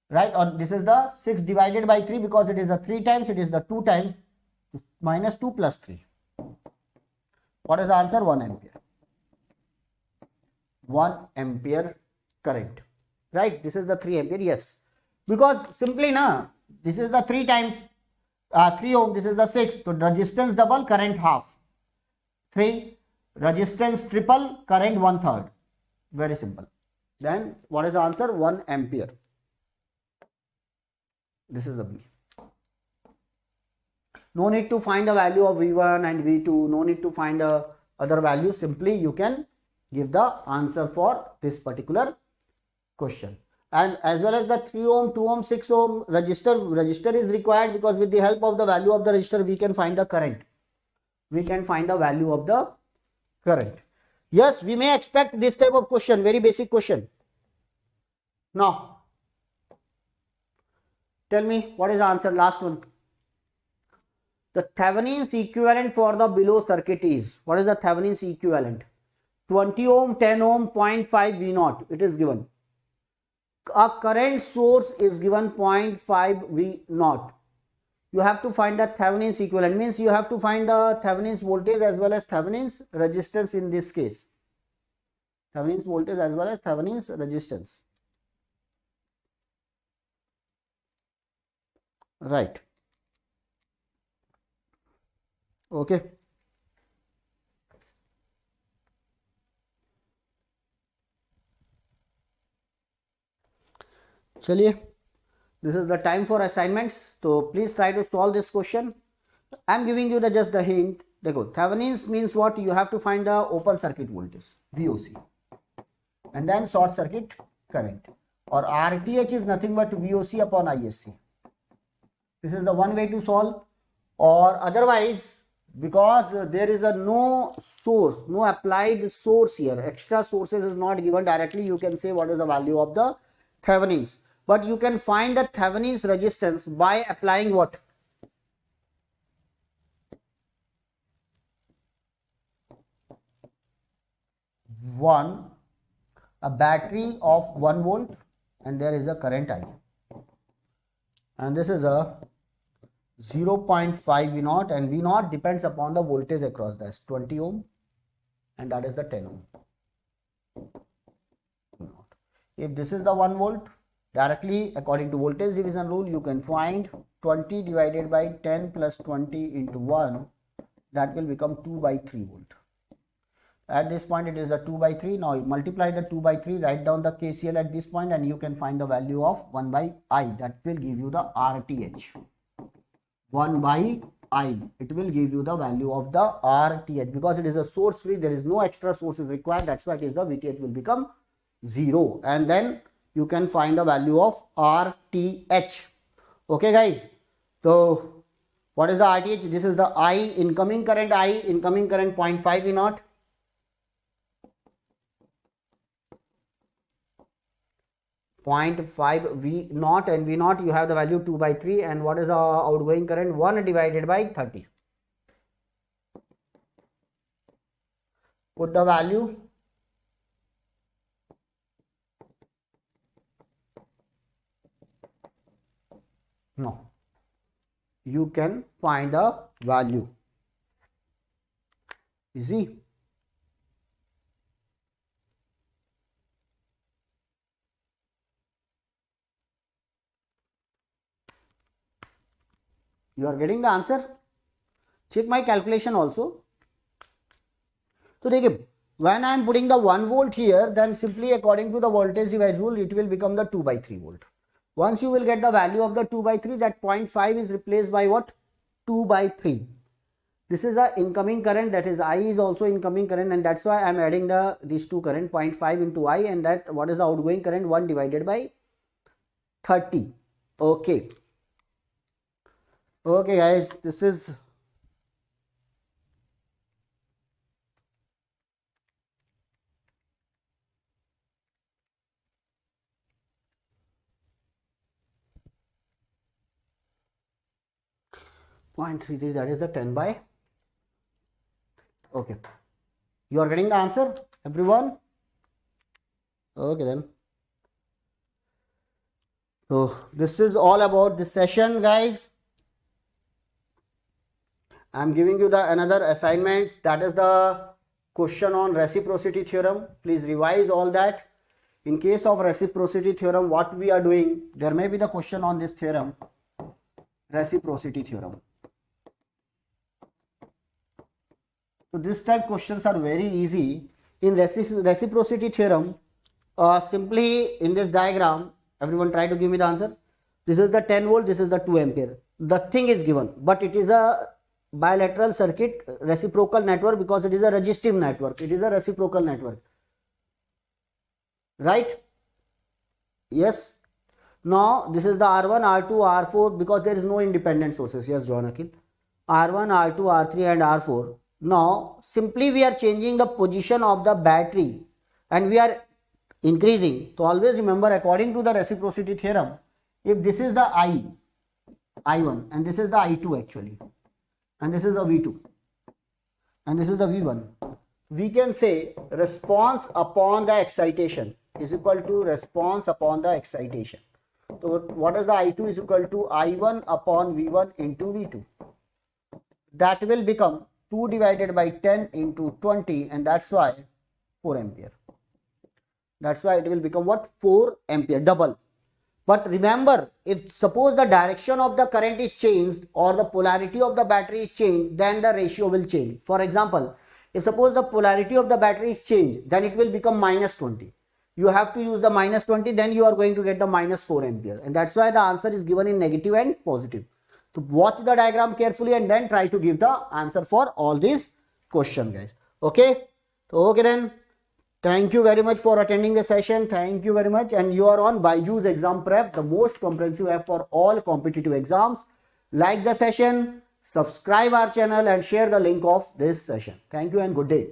Right? Or this is the 6 divided by 3 because it is the 3 times, it is the 2 times. Minus 2 plus 3. What is the answer? 1 ampere. 1 ampere current. Right? This is the 3 ampere. Yes. Because simply this is the 3 times 3 ohm. This is the 6. So resistance double, current half. 3. Resistance triple, current 1/3. Very simple. Then what is the answer? 1 ampere. This is the B. No need to find the value of V1 and V2. No need to find the other value. Simply you can give the answer for this particular question. And as well as the 3 ohm, 2 ohm, 6 ohm resistor is required because with the help of the value of the resistor we can find the current. We can find the value of the current. Yes, we may expect this type of question, very basic question. Now, tell me what is the answer, last one. The Thevenin's equivalent for the below circuit is, what is the Thevenin's equivalent? 20 ohm, 10 ohm, 0.5 V0, it is given. A current source is given 0.5 V0. You have to find the Thevenin's equivalent, means you have to find the Thevenin's voltage as well as Thevenin's resistance in this case. Thevenin's voltage as well as Thevenin's resistance. Right. Okay. Chaliye, this is the time for assignments. So please try to solve this question. I am giving you just the hint. Dekho, Thevenin's means what? You have to find the open circuit voltage, VOC, and then short circuit current. Or RTH is nothing but VOC upon ISC. This is the one way to solve. Or otherwise, because there is a no source, no applied source here, extra sources is not given directly, you can say what is the value of the Thevenin's. But you can find the Thevenin's resistance by applying what? A battery of 1 volt, and there is a current I. And this is a 0.5 V0, and V0 depends upon the voltage across this 20 ohm, and that is the 10 ohm. If this is the 1 volt, directly according to voltage division rule, you can find 20 divided by 10 plus 20 into 1, that will become 2 by 3 volt. At this point it is a 2 by 3. Now you multiply the 2 by 3, write down the KCL at this point, and you can find the value of 1 by I. That will give you the RTH. 1 by I. It will give you the value of the RTH. Because it is a source free, there is no extra sources required. That's why it is the VTH will become 0. And then you can find the value of RTH. Okay guys. So what is the RTH? This is the I, incoming current 0.5 V0. 0.5 V0, and V0 you have the value 2 by 3, and what is the outgoing current? 1 divided by 30. Put the value. No. You can find the value. Easy. You are getting the answer? Check my calculation also. So when I am putting the 1 volt here, then simply according to the voltage divide rule, it will become the 2 by 3 volt. Once you will get the value of the 2 by 3, that 0.5 is replaced by what? 2 by 3. This is the incoming current, that is I is also incoming current, and that's why I am adding these two current, 0.5 into I, and that what is the outgoing current? 1 divided by 30. Okay. Okay guys, this is .33, that is the 10 by. Okay. You are getting the answer, everyone? Okay then. So this is all about this session, guys. I am giving you the another assignments, that is the question on reciprocity theorem. Please revise all that. In case of reciprocity theorem, what we are doing, there may be the question on this theorem, reciprocity theorem. So this type questions are very easy. In reciprocity theorem, simply in this diagram, everyone try to give me the answer. This is the 10 volt, this is the 2 ampere. The thing is given, but it is a bilateral circuit, reciprocal network, because it is a resistive network. It is a reciprocal network, right? Yes. Now this is the R1, R2, R4, because there is no independent sources. Yes, John Akhil. R1, R2, R3 and R4. Now simply we are changing the position of the battery and we are increasing. So always remember, according to the reciprocity theorem, if this is the I1, and this is the I2 actually, and this is the V2, and this is the V1, we can say response upon the excitation is equal to response upon the excitation. So what is the I2 is equal to I1 upon V1 into V2. That will become 2 divided by 10 into 20, and that's why 4 ampere. That's why it will become what? 4 ampere, double. But remember, if suppose the direction of the current is changed or the polarity of the battery is changed, then the ratio will change. For example, if suppose the polarity of the battery is changed, then it will become minus 20. You have to use the minus 20, then you are going to get the minus 4 ampere. And that's why the answer is given in negative and positive. So watch the diagram carefully and then try to give the answer for all these questions, guys. Okay. So, okay then. Thank you very much for attending the session. Thank you very much. And you are on BYJU'S Exam Prep, the most comprehensive app for all competitive exams. Like the session, subscribe our channel and share the link of this session. Thank you and good day.